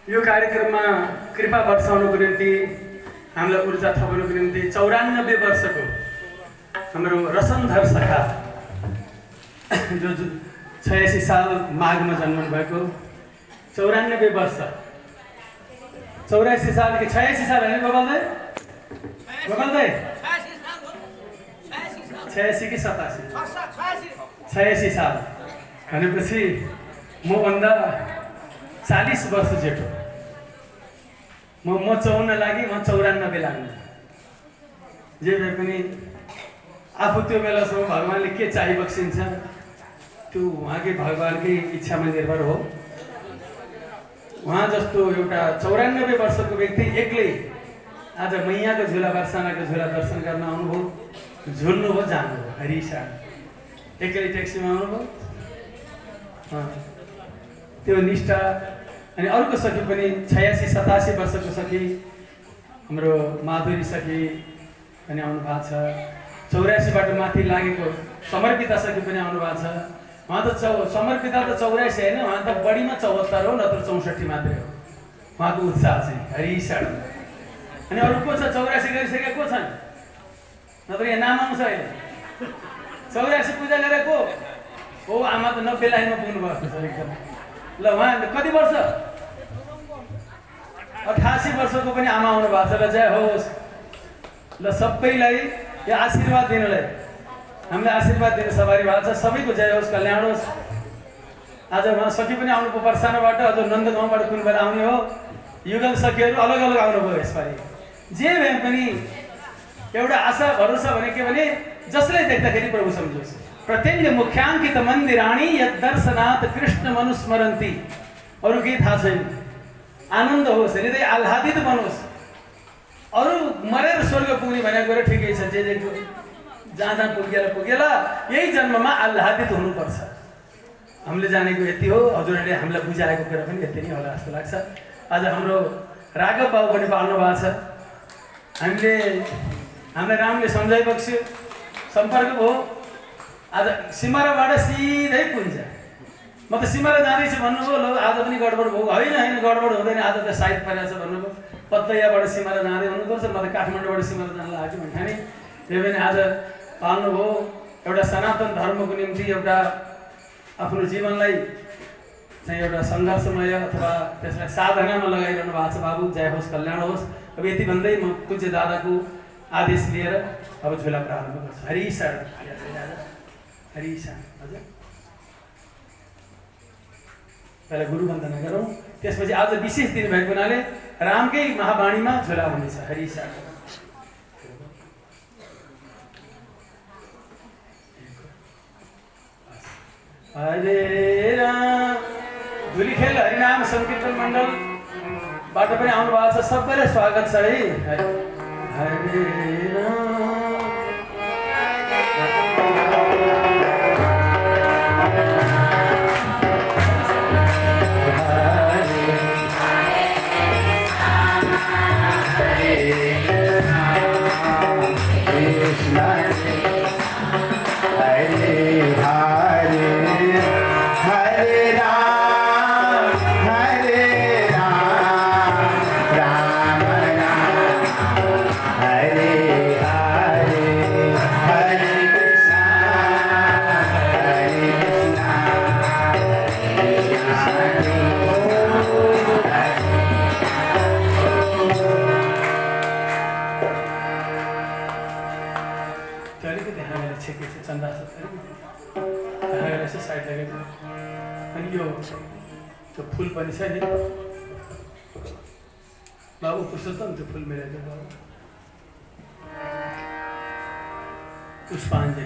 यो कार्यक्रममा कृपा वर्षाउनुको निम्ति हामीलाई ऊर्जा थप्नुको निम्ति 94 वर्षको हाम्रो रसनधर सखा जो 86 साल माघमा जन्मनु भएको 94 वर्ष 84 साल कि 86 साल होइन गोपाल दाइ 86 कि 86 साल भनेपछि मभन्दा 40 वर्ष जेठो म 54 लागि म 94 लाग्नु जे भए पनि आफू त्यो बेलासम्म भगवान्ले के चाहि बक्सिन्छ त्यो उहाँकै भगवान्कै इच्छामा निर्भर हो। उहाँ जस्तो एउटा 94 वर्षको व्यक्ति एक्लै आज मैयाको झुला बर्सानाको झुला दर्शन गर्न आउनुभयो, झुल्नुभयो, जानुभयो हरिसा एक्लै ट्याक्सीमा आउनुभयो। त्यो निष्ठा अनि अर्को सखी पनि 86-87 वर्षको सखी हाम्रो माधुरी सखी पनि आउनु भएको छ। 84 बाट माथि लागेको समर्पिता सखी पनि आउनु भएको छ। उहाँ त समर्पिता त 84 होइन, उहाँ त बढीमा 74 हो, नत्र 64 मात्रै हो उहाँको उत्साह चाहिँ हरिसाड। अनि अरू को छ 84 गरिसकेको को छन्? नत्र यहाँ नाम आउँछ अहिले 84 पूजा गरेको हो आमा त 90 लाइनमा पुग्नु भएको छ एकदम। ल उहाँ कति वर्ष? 88 वर्षको पनि आमा आउनु भएको छ। ल जय होस्। ल सबैलाई यो आशीर्वाद दिनलाई हामीले आशीर्वाद दिन सवारी भएको छ। सबैको जय होस्, कल्याण होस्। आज उहाँ सखी पनि आउनुभयो पर्सानाबाट, अझ नन्दगाउँबाट कुन बेला आउने हो। युगल सखीहरू अलग अलग आउनुभयो यसपालि। जे भए पनि एउटा आशा भरोसा भने के भने जसलाई देख्दाखेरि प्रभु सम्झोस्। प्रत्यङ्ग मुख्याङ्कित मन्दिराणी यद्दर्शनात् कृष्ण मनुस्मरन्ती। अरू केही थाहा छैन। आनन्द होस्, हृदय आह्लादित बनोस्। अरू मरेर स्वर्ग पुग्ने भनेको कुरा ठिकै छ, जे जहाँ जहाँ पुगेला यही जन्ममा आह्लादित हुनुपर्छ। हामीले जानेको यति हो। हजुरहरूले हामीलाई बुझाएको कुरा पनि यति नै होला जस्तो लाग्छ। आज हाम्रो राघव बाबु पनि पाल्नु भएको छ। हामीलाई रामले सम्झाइ बक्स्यो, सम्पर्क भयो। आज सिमराबाट सिधै पुन्छ। म त सिमरा जाँदैछु भन्नुभयो, ल आज पनि गडबड भयो। होइन गडबड हुँदैन, आज त साइड परेको छ भन्नुभयो। पत्तैयाबाट सिमरा जाँदै हुनुपर्छ, म त काठमाडौँबाट सिमरा जान लाग्यो भने नि। त्यही पनि आज पाल्नुभयो। एउटा सनातन धर्मको निम्ति एउटा आफ्नो जीवनलाई चाहिँ एउटा सङ्घर्षमय अथवा त्यसलाई साधनामा लगाइरहनु भएको छ। बाबु जय होस्, कल्याण होस्। अब यति भन्दै म पूज्य दादाको आदेश लिएर अब झुला प्रारम्भ गर्छु। हरिसा हरिसा। हजुर पहिला गुरु वन्दना गरौँ, त्यसपछि आज विशेष दिन भएको हुनाले रामकै महावाणीमा झुला हुनेछ। हरिसा। हरे राम। धुलीखेल हरिनाम संकीर्तन मण्डलबाट पनि आउनु भएको छ। सबैलाई स्वागत छ है। हरे राम। अनि यो फुल पनि छ नि बाबु, पुरुषोत्तम त्यो फुल मिलाइदिनु बाबु। पुष्पाञ्जली।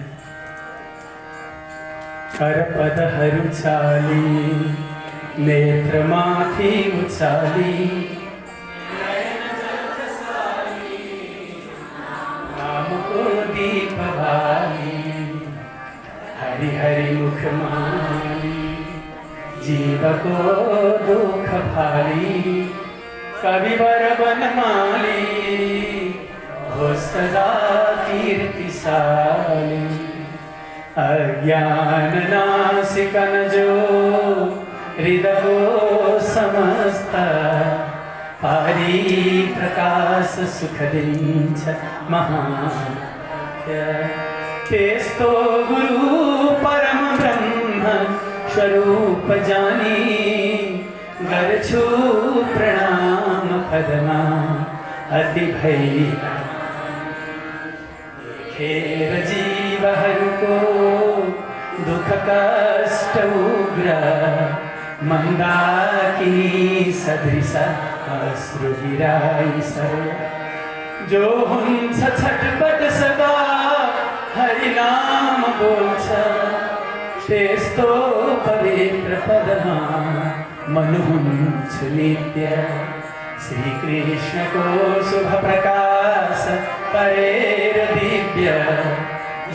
करपदहरू चाली नेत्रमाथि उचाली रामको दीप भाली हरि हरि मुखमाली जीवको दुख भाली कविवर बनमाली होस् सदा कीर्तिशाली अज्ञान नासिकन जो हृदय समस्त प्रकाश सुख दिन्छ महात्य तेस्तो गुरु परम ब्रह्म स्वरूप जानी गर्छु प्रणाम पदमा अति भई खेर जीवहरूको दुख कष्ट उग्र मंदाकिनी सदृश अश्रु गिराई सर जो हुन्छ छटपट सदा हरि नाम बोल्छ त्यस्तो पवित्र पदमा मन हुन्छ नित्य श्री कृष्ण को शुभ प्रकाश परेर दिव्य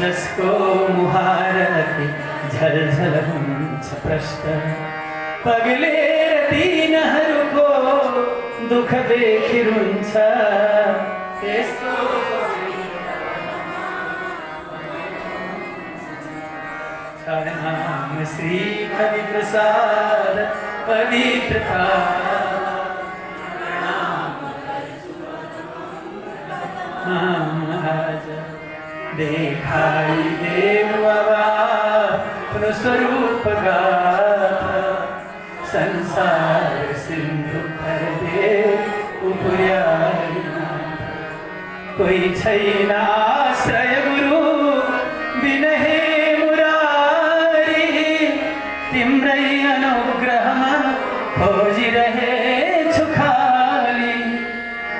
जसको मुहारती झलझल हुन्छ प्रष्ट पगलेर दीनहरूको दुख देखि रुन्छ त्यस्तो नाम श्री हरि प्रसाद पवित्रता महाराज देखाई देव अपनो स्वरूप गाथा संसार सिंधु भर दे उपयाई कोही छैन आश्रय गुरु बिनहे मुरारी तिम्रै अनुग्रहमा खोजिरहेछु खाली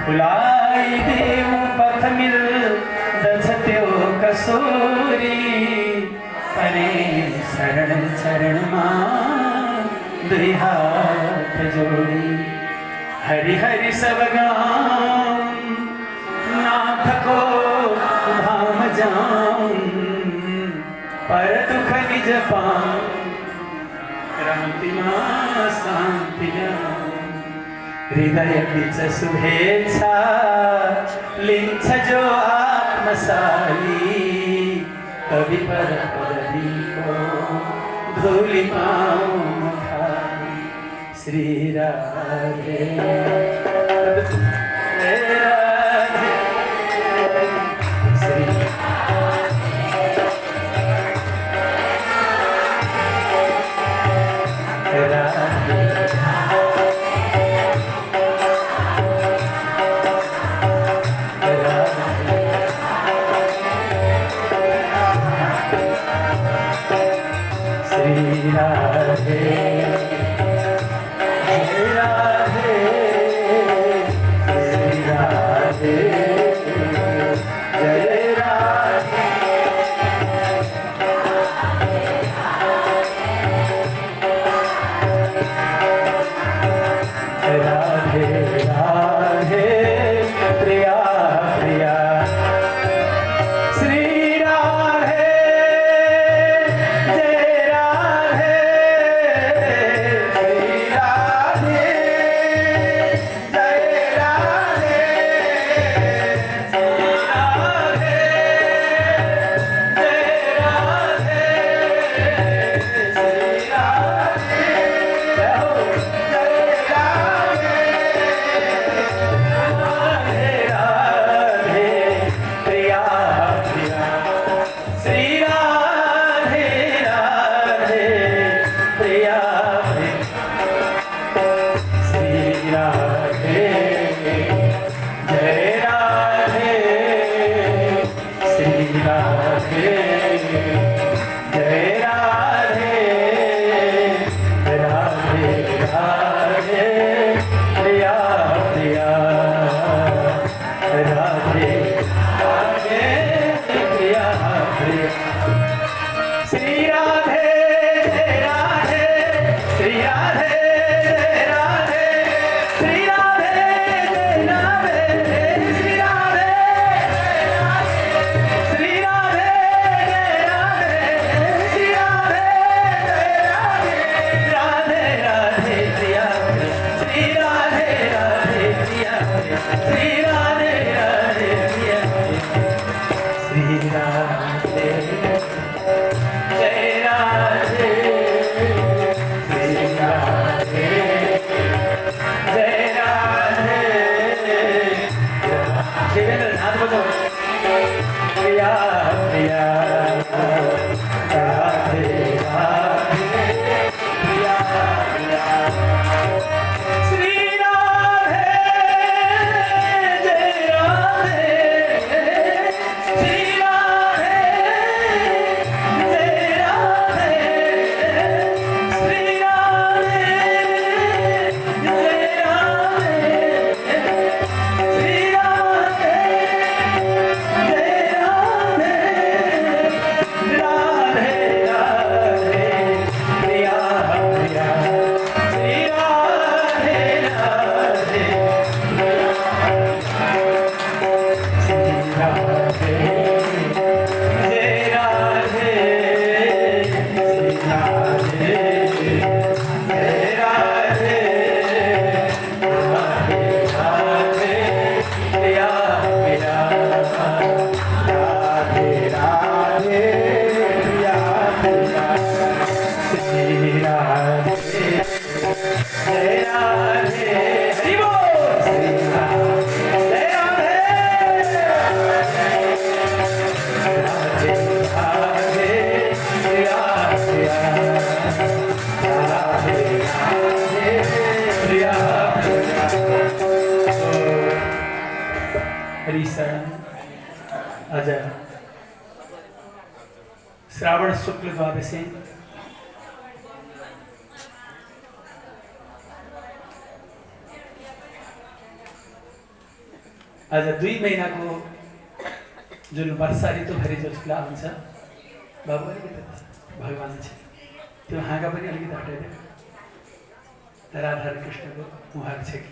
खुलाइदेऊ पथ मिल्दछ त्यो कसोरी परे शरण चरणमा दुई हात जोडी हरि हरि सब गाऊं नाथको धाम जाऊं पर दुख निज पाऊं क्रांतिमा शांति हृदय बीच शुभेच्छा लिन्छ जो आत्मशाली कवि पर पदवीको धूलि पाऊं श्री राधे राधे श्री श्री राधे हरि बोल श्री राधे जय राधे राधे राधे प्रिया राधे राधे प्रिया हरि शरण आज श्रावण शुक्ल द्वादशी आज 2 महिनाको जुन वर्षा ऋतुभरि जो खुला हुन्छ बाबु अलिकति भगवान छ त्यो हाँगा पनि अलिकति हटाइदियो राधा र कृष्णको मुहार छ कि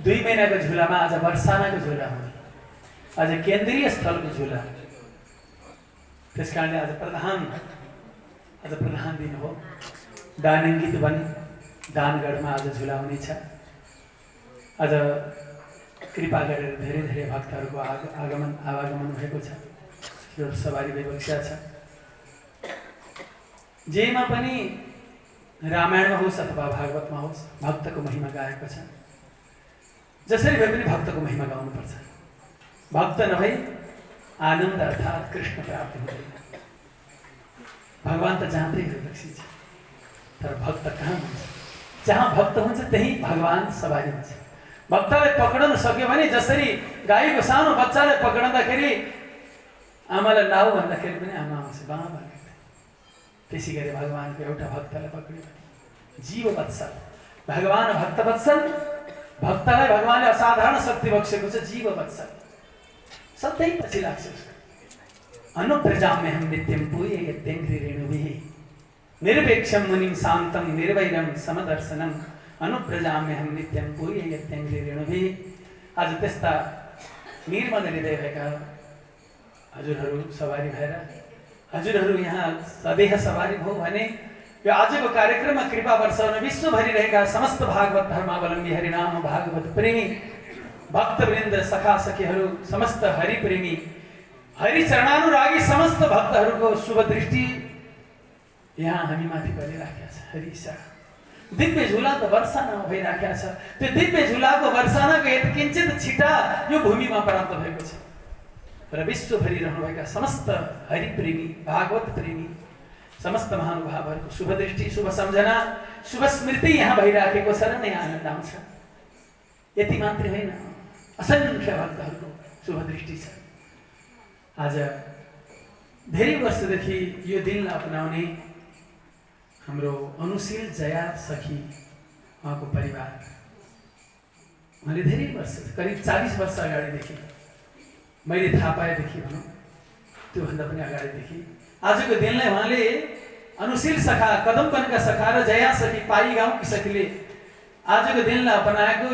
2 महिनाको झुलामा आज वर्षानाको झुला हो आज केन्द्रीय स्थलको झुला त्यस कारणले आज प्रधान दिन हो दानङ्गित वन दानगढमा आज झुला हुनेछ आज कृपा गरेर धेरै धेरै भक्तहरूको आवागमन भएको छ यो सवारी भइबक्सिया छ जेमा पनि रामायणमा होस् अथवा भागवतमा होस् भक्तको महिमा गाएको छ जसरी भए पनि भक्तको महिमा गाउनुपर्छ भक्त नभई आनन्द अर्थात् कृष्ण प्राप्ति हुँदैन भगवान त जहाँतै भइबक्सिन्छ तर भक्त कहाँ हुन्छ जहाँ भक्त हुन्छ त्यही भगवान सवारी हुन्छ भक्तलाई पक्रन सक्यो भने जसरी गाईको सानो बच्चालाई पक्रँदाखेरि आमालाई नाउ भन्दाखेरि पनि आमा आउँछ बाँ भन्ने त्यसै गरी भगवानको एउटा भक्तलाई पक्रियो भने जीव वत्सल भगवान भक्त वत्सल भक्तलाई भगवानले असाधारण शक्ति बक्सेको छ जीव वत्सल सधैँ पछि लाग्छ अनुप्रजाम्य हम नित्यं पूये यत्यङ्घ्रि रेणुभिः निरपेक्षं मुनिं शान्तं निर्वैरं समदर्शनम् अनुप्रजाम्य हम नित्यं पूये यत्यङ्घ्रि रेणुभिः आज त्यस्ता निर्मल हृदय भएका हजुरहरू सवारी भएर हजुरहरू यहाँ सदेह सवारी भो भने यो आजको कार्यक्रममा कृपा वर्षाउन विश्वभरि रहेका समस्त भागवत धर्मावलम्बी हरिनाम भागवत प्रेमी भक्तवृन्द सखा सखीहरू समस्त हरि प्रेमी हरि चरणानुरागी समस्त भक्तहरूको शुभ दृष्टि यहाँ हामी माथि परिराखेका छ हरि शरण दिव्य झुला त वर्षाना भइराखेका छ त्यो दिव्य झुलाको वर्षानाको यत्किञ्चित छिटा यो भूमिमा प्राप्त भएको छ र विश्वभरि रहनुभएका समस्त हरि प्रेमी भागवत प्रेमी समस्त महानुभावहरूको शुभ दृष्टि शुभ सम्झना शुभ स्मृति यहाँ भइराखेको छ र नै आनन्द आउँछ यति मात्र होइन असंख्य भक्तहरूको शुभ दृष्टि छ आज धेरै वर्षदेखि यो दिनलाई अपनाउने हाम्रो अनुशील जया सखी उहाँको परिवार उहाँले धेरै वर्ष करिब 40 वर्ष अगाडिदेखि मैले थाहा पाएदेखि भनौँ त्योभन्दा पनि अगाडिदेखि आजको दिनलाई उहाँले अनुशील सखा कदमपनका सखा र जया सखी पाई गाउँकी सखीले आजको दिनलाई अपनाएको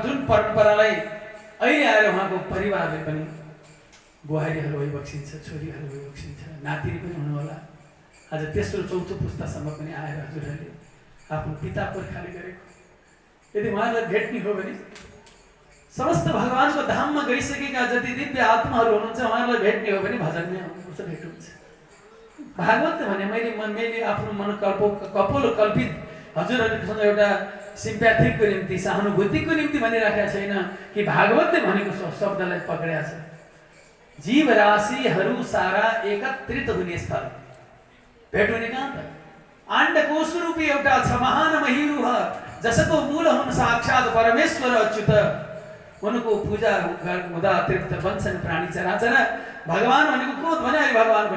जुन परम्परालाई अहिले आएर उहाँको परिवारले पनि बुहारीहरू भइबक्सिन्छ छोरीहरू भइबक्सिन्छ नातिनी पनि हुनुहोला आज तेस्रो चौथो पुस्तासम्म पनि आएर हजुरहरूले आफ्नो पिता पुर्खाले गरेको यदि उहाँलाई भेट्ने हो भने समस्त भगवानको धाममा गइसकेका जति दिव्य आत्माहरू हुनुहुन्छ उहाँलाई भेट्ने हो भने भजनमै आउनुपर्छ भेट हुन्छ भागवत भने मैले आफ्नो मन कपोलो कल्पित हजुरहरूसँग एउटा सिम्प्याथिकको निम्ति सहानुभूतिको निम्ति भनिराखेका छैन कि भागवतले भनेको शब्दलाई पक्रेका छ जीव राशिहरू सारा एकत्रित हुने स्थल भेट हुने कहाँ त आण्डकोश रूपी एउटा छ महान महिरुह जसको मूल हुन् साक्षात् परमेश्वर अच्युत उनको पूजा हुँदा तृप्त बन्छन् प्राणी चराचर भगवान भनेको को भने भगवानको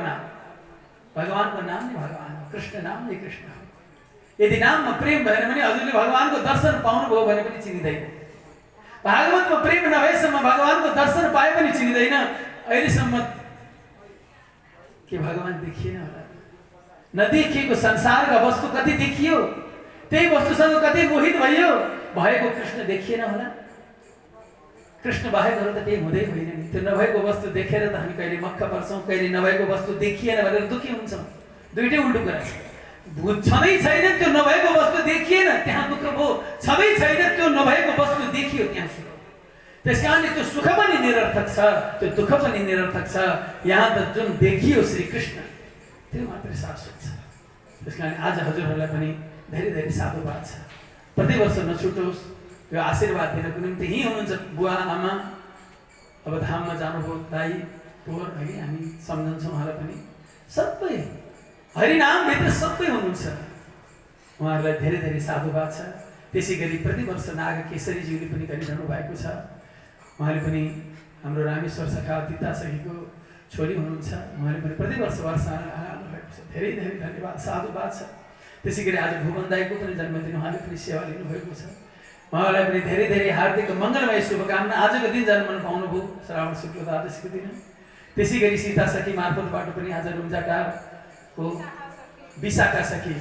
नाम नै भगवान हो कृष्ण नाम नै कृष्ण हो यदि नाममा प्रेम भएन भने हजुरले भगवानको दर्शन पाउनुभयो भने पनि चिनिँदैन भागवतमा प्रेम नभएसम्म भगवानको दर्शन पाए पनि चिनिँदैन अहिलेसम्म के भगवान देखिएन होला नदेखिएको संसारका वस्तु कति देखियो त्यही वस्तुसँग कति मोहित भयो भएको कृष्ण देखिएन होला कृष्ण बाहेकहरू त केही हुँदै होइन नि त्यो नभएको वस्तु देखेर त हामी कहिले मक्ख पर्छौँ कहिले नभएको वस्तु देखिएन भनेर दुःखी हुन्छौँ दुईटै उल्टो कुरा छ छँदै छैन त्यो नभएको वस्तु देखिएन त्यहाँ दुःख भयो छँदै छैन त्यो नभएको वस्तु देखियो त्यहाँ सुख त्यस कारणले त्यो सुख पनि निरर्थक छ त्यो दुःख पनि निरर्थक छ यहाँ त जुन देखियो श्री कृष्ण त्यो मात्रै शाश्वत छ त्यस कारण आज हजुरहरूलाई पनि धेरै धेरै साधुवाद छ प्रतिवर्ष नछुटोस्। यो आशीर्वाद दिनको निम्ति यहीँ हुनुहुन्छ बुवा आमा, अब धाममा जानुभयो दाइ पोहोर है, हामी सम्झन्छौँ उहाँलाई पनि। सबै हरिनामभित्र सबै हुनुहुन्छ, उहाँहरूलाई धेरै धेरै साधुवाद छ। त्यसै गरी प्रतिवर्ष नाग केशरीज्यूले पनि गरिरहनु भएको छ। उहाँले पनि हाम्रो रामेश्वर सखा दिता सखीको छोरी हुनुहुन्छ, उहाँले पनि प्रतिवर्ष वर्षान आउनु भएको छ। धेरै धेरै धन्यवाद, साधुवाद छ। त्यसै गरी आज भुवन दाईको पनि जन्मदिन, उहाँले पनि सेवा लिनुभएको छ। उहाँलाई पनि धेरै धेरै हार्दिक मङ्गलमय शुभकामना। आजको दिन जन्मन पाउनुभयो श्रावण शुक्ल द्वादशीको दिन। त्यसै गरी सीता सखी मार्फतबाट पनि आज रुम्जाटारको विशाखा सखी,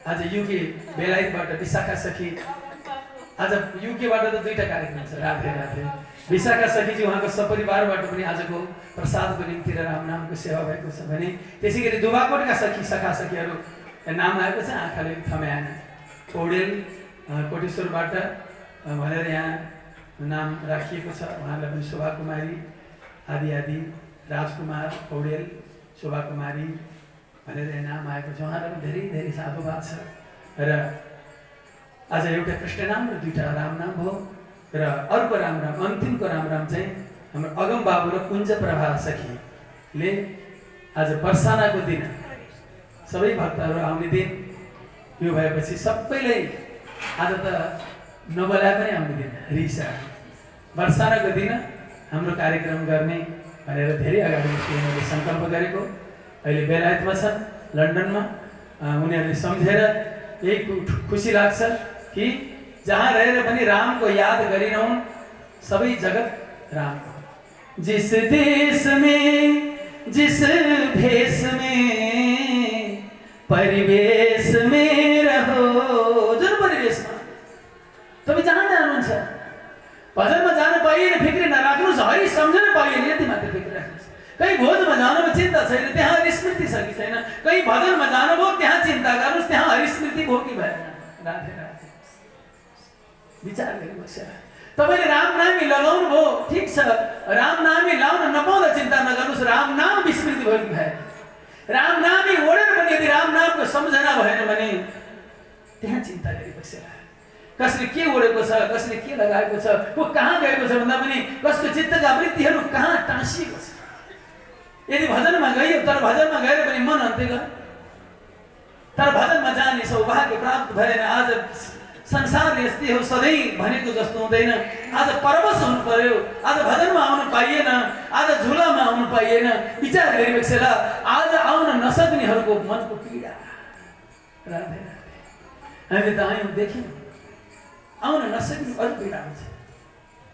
आज युके बेलायतबाट विशाखा सखी, आज युकेबाट त 2टा कार्यक्रम छ। राधे राधे। विशाखा सखीजी उहाँको सपरिवारबाट पनि आजको प्रसादको निम्ति र राम नामको सेवा भएको छ भने त्यसै गरी दुबाकोटका सखी सखा सखीहरू नाम आएको छ, आँखाले थम्याएन। पौडेल कोटेश्वरबाट भनेर यहाँ नाम राखिएको छ, उहाँलाई पनि शोभा कुमारी आदि आदि, राजकुमार पौडेल, शोभा कुमारी भनेर यहाँ नाम आएको छ। उहाँलाई पनि धेरै धेरै साधुवाद छ। र आज एउटा कृष्ण नाम र 2टा राम नाम भयो। र अर्को राम राम, अन्तिमको राम राम चाहिँ हाम्रो अगम बाबु र कुञ्ज प्रभा सखीले आज वर्षानाको दिन, सबै भक्तहरू आउने दिन यो भएपछि सबैलाई आज त नबोलाए पनि आउने दिन, रिसा वर्षानाको दिन हाम्रो कार्यक्रम गर्ने भनेर धेरै अगाडि उनीहरूले सङ्कल्प गरेको। अहिले बेलायतमा छन्, लन्डनमा। उनीहरूले सम्झेर एक खुसी लाग्छ कि जहाँ रहेर पनि रामको याद गरिरहन्, सबै जगत रामको। जिस देश में जिस भेष में परिवेश में रहो, जुन परिवेशमा तपाईँ जहाँ जानुहुन्छ, भजनमा जानु पाइएन फिक्री नराख्नुहोस्, हरि सम्झन पाइएन यति मात्र फिक्री राख्नुहोस्। कहीँ भोजमा जानुमा चिन्ता छैन, त्यहाँ हरिस्मृति छ कि छैन। कहीँ भजनमा जानुभयो, त्यहाँ चिन्ता गर्नुहोस्, त्यहाँ हरिस्मृति भयो कि भएन। राधे राधे। विचार गरी बसेर तपाईँले रामनामी लगाउनु भयो, ठिक छ। रामनामी लाउन नपाउँदा चिन्ता नगर्नुहोस्, रामनाम विस्मृति भयो कि भएन। रामनामी ओढेर पनि यदि रामनामको सम्झना भएन भने त्यहाँ चिन्ता गरी बसेर कसले के ओढेको छ, कसले के लगाएको छ, को कहाँ गएको छ भन्दा पनि कसको चित्तका वृत्तिहरू कहाँ टाँसिएको छ। यदि भजनमा गइयो तर भजनमा गएर पनि मन अन्त्य गयो, तर भजनमा जाने सौभाग्य प्राप्त भएन। आज संसार यस्तै हो, सधैँ भनेको जस्तो हुँदैन। आज परवश हुनु पर्यो, आज भजनमा आउनु पाइएन, आज झुलामा आउनु पाइएन। विचार गरिबक्सेर आज आउन नसक्नेहरूको मनको पीडा। राधे राधे। हामीले त आयौँ, देख्यौँ, आउन नसक्ने अरू पीडा हुन्छ।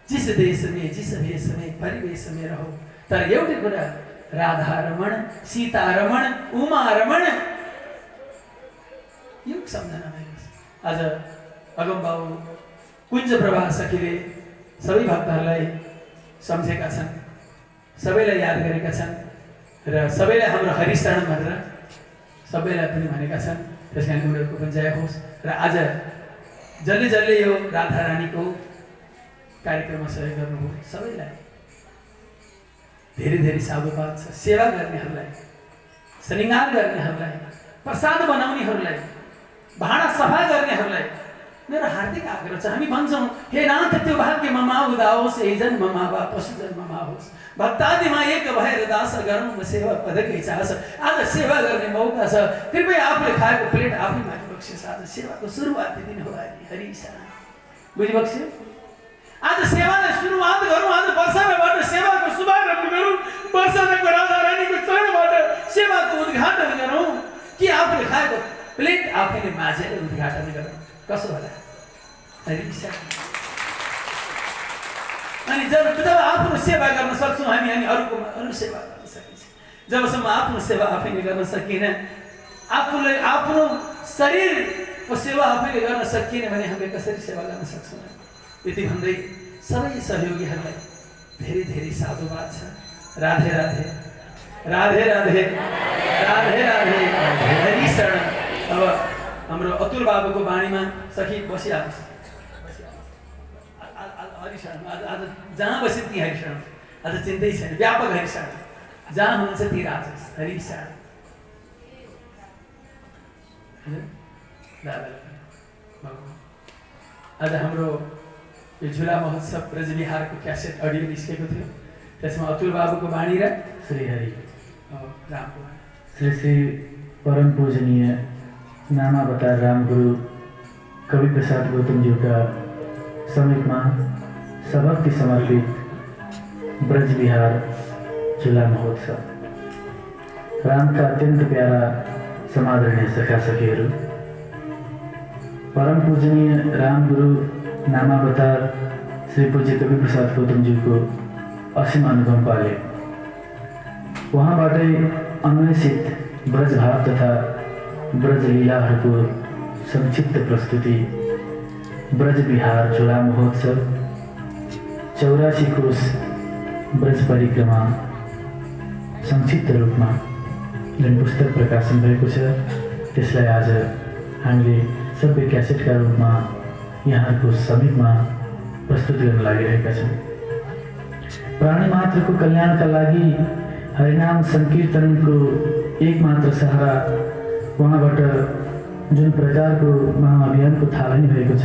जिस देश में जिस भेष में परिवेश में रहो। तर एउटै कुरा, राधा रमण, सीता रमण, उमा रमण, यो सम्झना भएको छ। आज अगम बाबु कुञ्ज प्रभा सखीले सबै भक्तहरूलाई सम्झेका छन्, सबैलाई याद गरेका छन् र सबैलाई हाम्रो हरिशरण भनेर सबैलाई पनि भनेका छन्। त्यस कारण उनीहरूको पनि जय होस्। र आज जसले जसले यो राधा रानीको कार्यक्रममा सहयोग गर्नुभयो सबैलाई धेरै धेरै साधुवाद छ। सेवा गर्नेहरूलाई, श्रृङ्गार गर्नेहरूलाई, प्रसाद बनाउनेहरूलाई, भाँडा सफा गर्नेहरूलाई मेरो हार्दिक आग्रह छ। हामी भन्छौँ, हे नाथ त्यो भाग्य ममा उदाओस्, यही जन्ममा वापस जन्ममा होस्। भक्तादिमा एक भएर दास गरौँ सेवा पदकै चास। आज सेवा गर्ने मौका छ, कृपया आफूले खाएको प्लेट आफै माथि बक्सियोस्। आज सेवाको सुरुवात दिन हो। हरि ईशान बुझिबक्स्यो। आज सेवालाई सुरुवात गरौँ। आज वर्षानाबाट सेवाको शुभारम्भ गरौँ। वर्षानाको राधा रानीको चरणबाट सेवाको उद्घाटन गरौँ कि आफूले खाएको प्लेट आफैले माझेर उद्घाटन गरौँ। कसो होला? हरि ईशान। अनि जब आफ्नो सेवा गर्न सक्छौँ हामी अरू सेवा गर्न सकिन्छ। जबसम्म आफ्नो सेवा आफैले गर्न सकिएन, आफूले आफ्नो शरीरको सेवा आफैले गर्न सकिएन भने हामीले कसरी सेवा गर्न सक्छौँ? यति भन्दै सबै सहयोगीहरूलाई धेरै धेरै साधुवाद छ। राधे राधे, राधे राधे, राधे राधे, हरि शरण। अब हाम्रो अतुल बाबुको बाणीमा सखी बसिहाल्नुहोस्। हरिशरण आज जहाँ बसे ती हरिशरण, आज चिन्तै छैन, व्यापक हरिशरण। जहाँ हुनुहुन्छ ती राज हरिशरण। दादा आज हाम्रो यो झुला महोत्सव ब्रजविहारको क्यासेट अडियो निस्केको थियो। त्यसमा अतुल बाबुको बाणी र श्रीहरि रामको श्री श्री परम पूजनीय नामावतार रामगुरु कवि प्रसाद गौतमज्यूका समीपमा सबक्ति समर्पित ब्रजविहार झुला महोत्सव। रामका अत्यंत प्यारा समादरणीय सखा सखीहरू, परम पूजनीय रामगुरु नामावतार श्री पूज्य कवि प्रसाद गौतमज्यूको असीम अनुभव पाले उहाँबाटै अन्वेषित ब्रजभाव तथा ब्रजलीलाहरूको संक्षिप्त प्रस्तुति ब्रजविहार झुला महोत्सव 84 कोश ब्रज परिक्रमा संक्षिप्त रूपमा जुन पुस्तक प्रकाशन भएको छ त्यसलाई आज हामीले सबै क्यासेटका रूपमा यहाँको समीपमा प्रस्तुत गर्न लागिरहेका छौँ। प्राणी मात्रको कल्याणका लागि हरिनाम संकीर्तनको एकमात्र सहारा उहाँबाट जुन प्रकारको महाअभियानको थालनी भएको छ,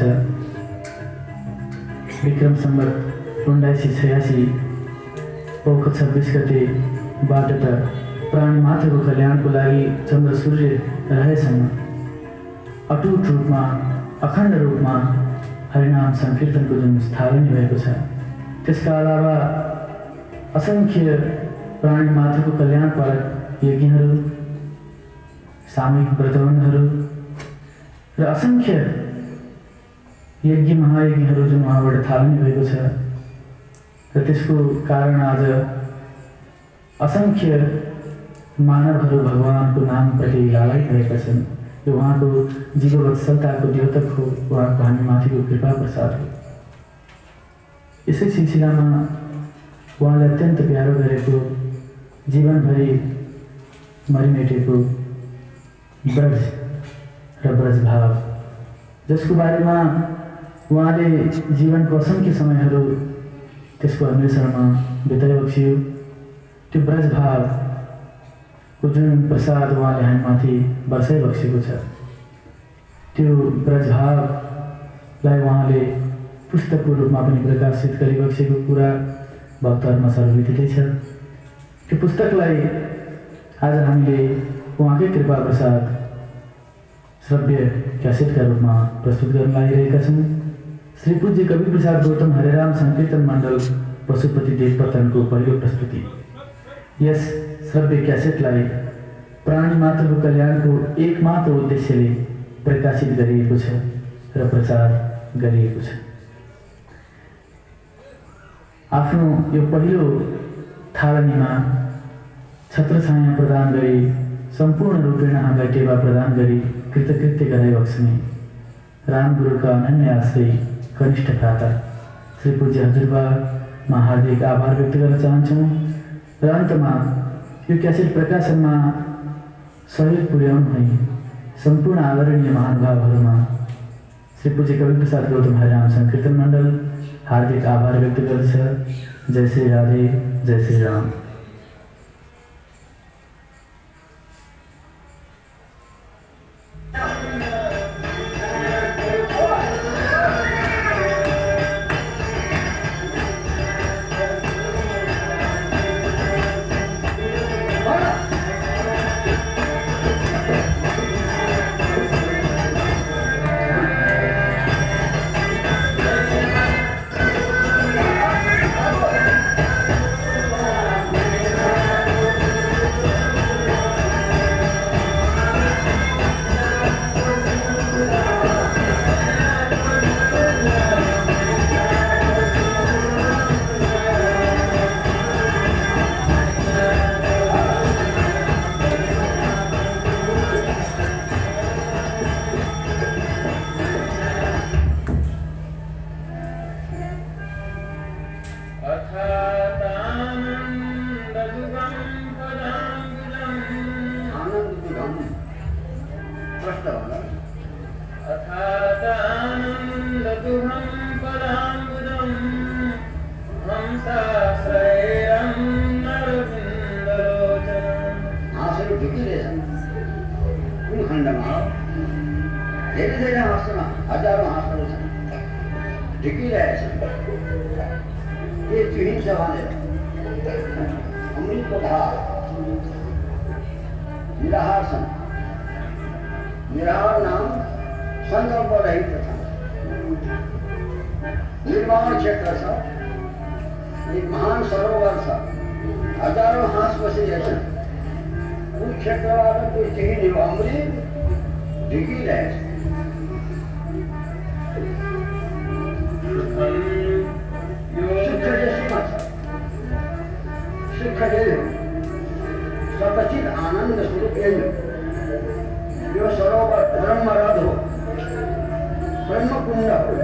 विक्रम सम्वत 1986 पौष 26 गतेबाट त प्राणी मात्रको कल्याणको लागि चन्द्र सूर्य रहेसम्म अटुट रूपमा अखण्ड रूपमा हरिनाम संकीर्तनको जुन थालनी भएको छ, त्यसका अलावा असंख्य प्राणी मात्रको कल्याणपरक यज्ञहरू, सामूहिक व्रतबन्धहरू र असंख्य यज्ञ महायज्ञहरू जुन उहाँबाट थालनी भएको छ र त्यसको कारण आज असंख्य मानवहरू भगवानको नामप्रति लालायित भएका छन्। यो उहाँको जीववत्सलताको द्योतक हो, उहाँको हामीमाथिको कृपा प्रसाद हो। यसै सिलसिलामा उहाँले अत्यन्त प्यारो गरेको जीवनभरि मरिमेटेको ब्रज र ब्रजभाव, जसको बारेमा उहाँले जीवनको असंख्य समयहरू त्यसको अन्वेषणमा बिताइबक्सियो। त्यो ब्रजभावको जुन प्रसाद उहाँले हामीमाथि बर्साइबक्सेको छ, त्यो ब्रजभावलाई उहाँले पुस्तकको रूपमा पनि प्रकाशित गरिबक्सेको कुरा भक्तहरूमा सर्वविदितै छ। त्यो पुस्तकलाई आज हामीले उहाँकै कृपा प्रसाद श्रव्य क्यासेटका रूपमा प्रस्तुत गर्न लागिरहेका छौँ। श्री पूज्य कवि प्रसाद गौतम हरिराम संकीर्तन मण्डल पशुपति देवपतनको पहिलो प्रस्तुति। यस श्रव्य क्यासेटलाई प्राणी मात्रको कल्याणको एकमात्र उद्देश्यले प्रकाशित गरिएको छ र प्रचार गरिएको छ। आफ्नो यो पहिलो थालनीमा छत्रछाया प्रदान गरी सम्पूर्ण रूपेण हामीलाई टेवा प्रदान गरी कृतकृत्य गराइबक्स्ने रामगुरुका अनन्य आश्रय कनिष्ठ भ्राता श्री पूज्य हजुरबामा हार्दिक आभार व्यक्त गर्न चाहन्छौँ। र अन्तमा यो क्यासेट प्रकाशनमा सहयोग पुर्याउनुहुने सम्पूर्ण आदरणीय महानुभावहरूमा श्री पूज्य कवि प्रसाद गौतम हरिराम संकीर्तन मण्डल हार्दिक आभार व्यक्त गर्दछ। जय श्री राधे, जय श्री राम। खण्डमा धेरै धेरै हाँस्छन्, हजारौँ हाँस्छन्। ઢીકી રહે છે એ ચીહી સવાને અમૃત પધાર નિરાહાર સંત निराहार नाम संकल्प रहित था निर्वाण क्षेत्र सा एक महान सरोवर सा हजारों हाथ बसे ऐसा उन क्षेत्र वाला कोई चाहिए नहीं अमृत ढिकी रहे सुख जैसी माता सुख जय सचित आनंद स्वरूप जो सरोवर ब्रह्म रथ हो ब्रह्म कुंड हो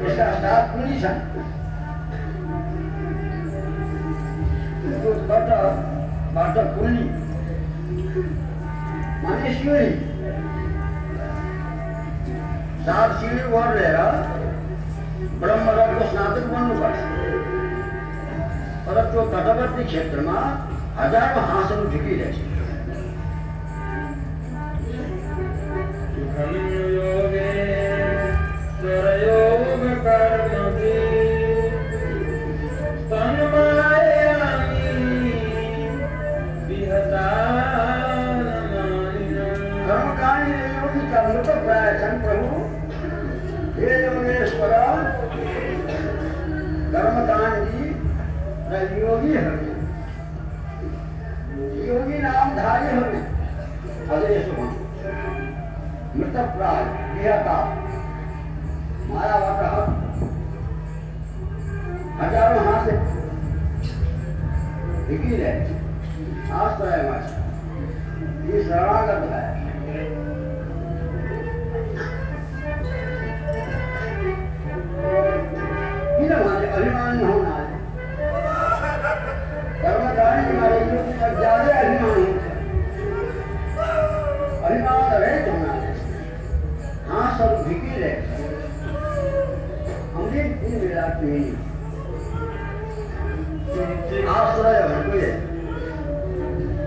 इसका साथ पुलिस है जो बाट पुली माने सीढ़ी सात सीढ़ी और रहेगा ब्रह्म रथ को स्नातक बनना पड़े परंतु तटवर्ती क्षेत्र में हजारों हासन ढीकी रहे कर्मकांड योगी का मृत प्रयासन प्रभु हे योगेश्वर कर्मकांडी योगी है योगी नामधारी हमें अजय सुमन मृत प्राय विहता मायावत हजारों हाथ से ढीकी रहे आश्रय मत ये शरणागत है अभिमान होना है कर्मकांड हमारे ज्यादा अभिमान होता अभिमान रहित होना है हाँ सब ढीकी रहे हमने इन विराट नहीं आश्रय भटके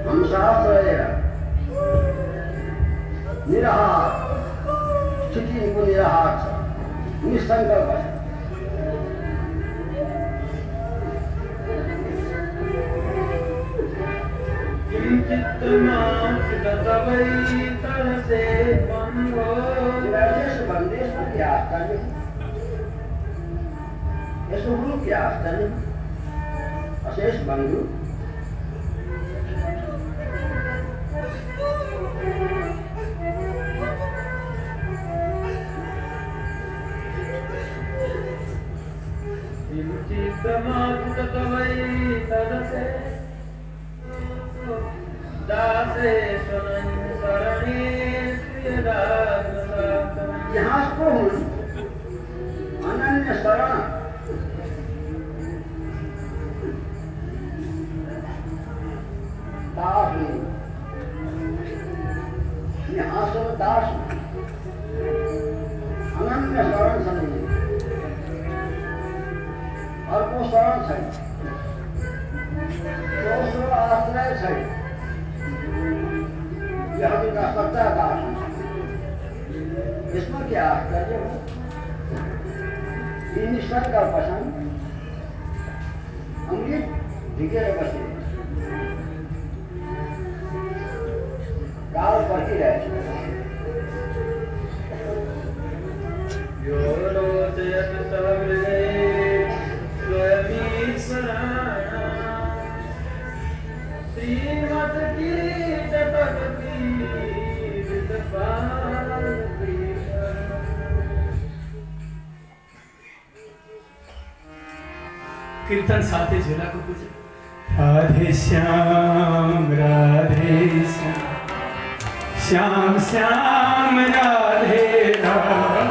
हम शास्त्रय निराहार स्थिति को निराहार निसंकल्प है बंदेश में क्या आश्चर्य ये सुगुरु क्या आश्चर्य अशेष बंधु यहाँ को अनन्य शरण दास यहाँ से दास अनन्य शरण समझे और को शरण है दूसरो आश्रय है यह भी का सच्चा दास इसमें क्या आश्चर्य हो ईश्वर का पसंद अमृत ढीके बसे काल बढ़ती रहे श्रीमत की कीर्तन साथे झूला को पूछे राधे श्याम श्याम श्याम राधे राम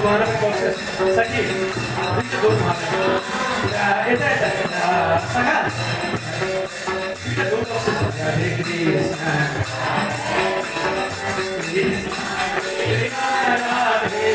तुम्हाला साठी दोन येता येतात सांगा दोन बॉक्सेस हरे Krishna Radhe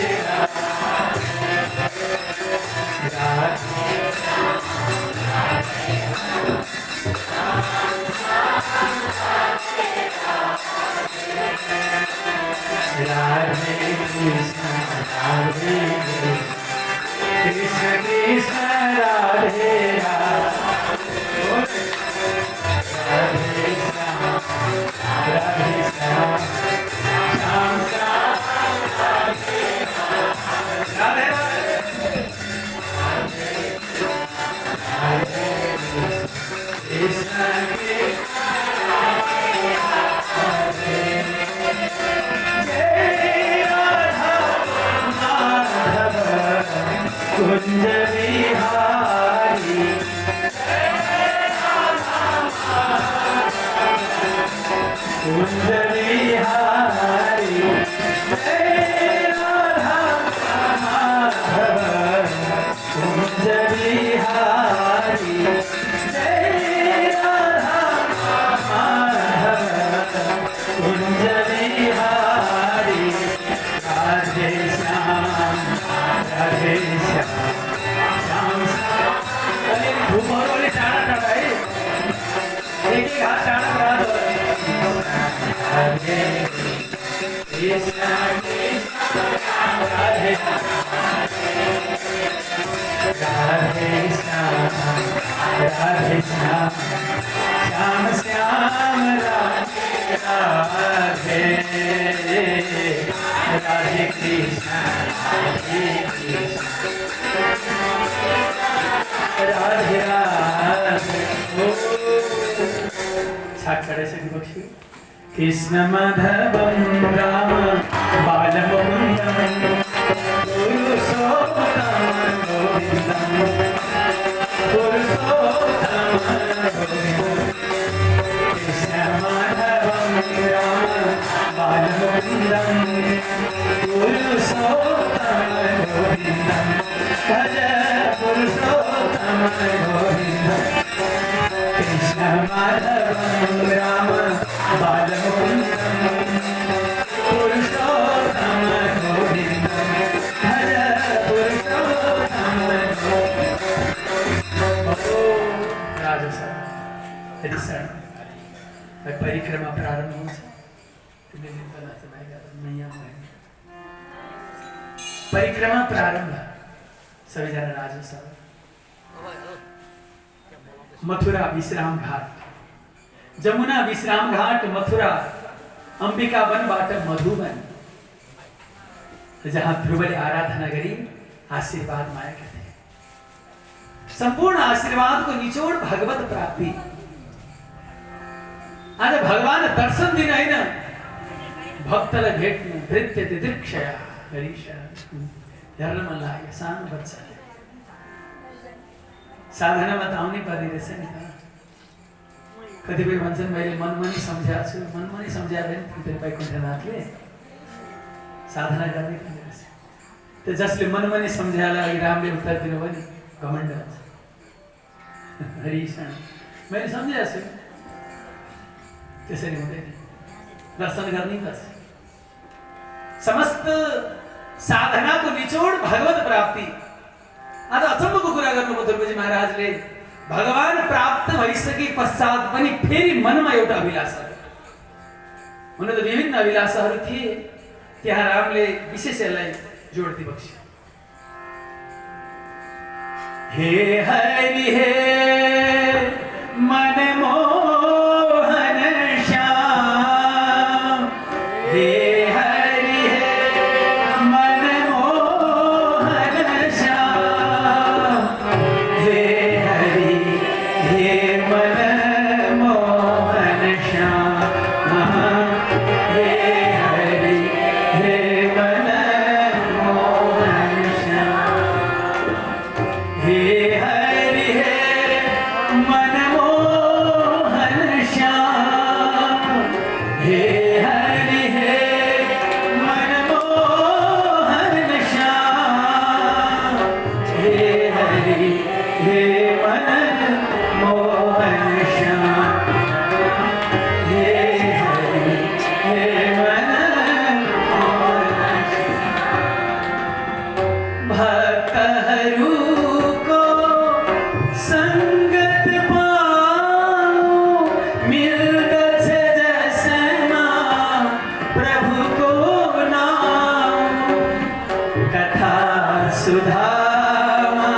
Krishna Krishna Radhe Radhe Radhe Sham Sham Radhe Krishna Kunj Bihari Kunj Bihari Radha Madhav Kunj Bihari Radha Madhav Kunj Bihari Radhe Shyam Radhe धूमर वाले टाड़ा टाड़ा है एक हाथ टाड़ा बड़ा दो राधे कृष्ण राधे राधे श्याम राधे श्याम श्याम श्याम राधे राधे कृष्ण राधे राधे साक्षात बक्षी कृष्ण माधवं राम बालमुकुन्दं पुरुषोत्तमं गोविन्दं कृष्ण माधवं राम बालमुकुन्दं पुरुषोत्तमं गोविन्दं भज पुरुषोत्तमं गोविन्दं कृष्ण माधवं राम बालमुकुन्दं पुरुषोत्तमं गोविन्दं भज पुरुषोत्तमं गोविन्दं परिक्रमा प्रारंभ हो परिक्रमा प्रारंभ सभी जना राजा साहब मथुरा विश्राम घाट जमुना विश्राम घाट मथुरा अंबिका वन बाट मधुबन जहां ध्रुवले आराधना गरी आशीर्वाद माया करते संपूर्ण आशीर्वाद को निचोड़ भगवत प्राप्ति आज भगवान दर्शन दिन है ना भक्तल भेट नृत्य दिदृक्षया हरीशा धर्मलाय सांग वत्सल साधना बताउने पर्ने रहेछ नि त कतिपय भन्छन् मैले मनमनी सम्झाएको छु मनमनी सम्झाए पनि वैकुण्ठनाथले साधना गर्ने पर्ने रहेछ त्यो जसले मनमनी सम्झाएला अघि रामले उत्तर दिनुभयो नि घमण्ड हुन्छ हरिशा मैले सम्झाएको छु त्यसरी हुँदैन दर्शन गर्नै पर्छ समस्त साधना को निचोड़ भगवत प्राप्ति आज अचम्मको कुरा गर्नुभयो ध्रुवजी महाराजले भगवान प्राप्त भइसके पश्चात पनि फेरि मनमा एउटा अभिलाषा हुन त विभिन्न अभिलाषाहरू थिए त्यहाँ रामले विशेष यसलाई जोड्दै बक्स्यो हे हरि हे मनमोहन श्याम हे हे प्रभु को नाम कथा सुधामा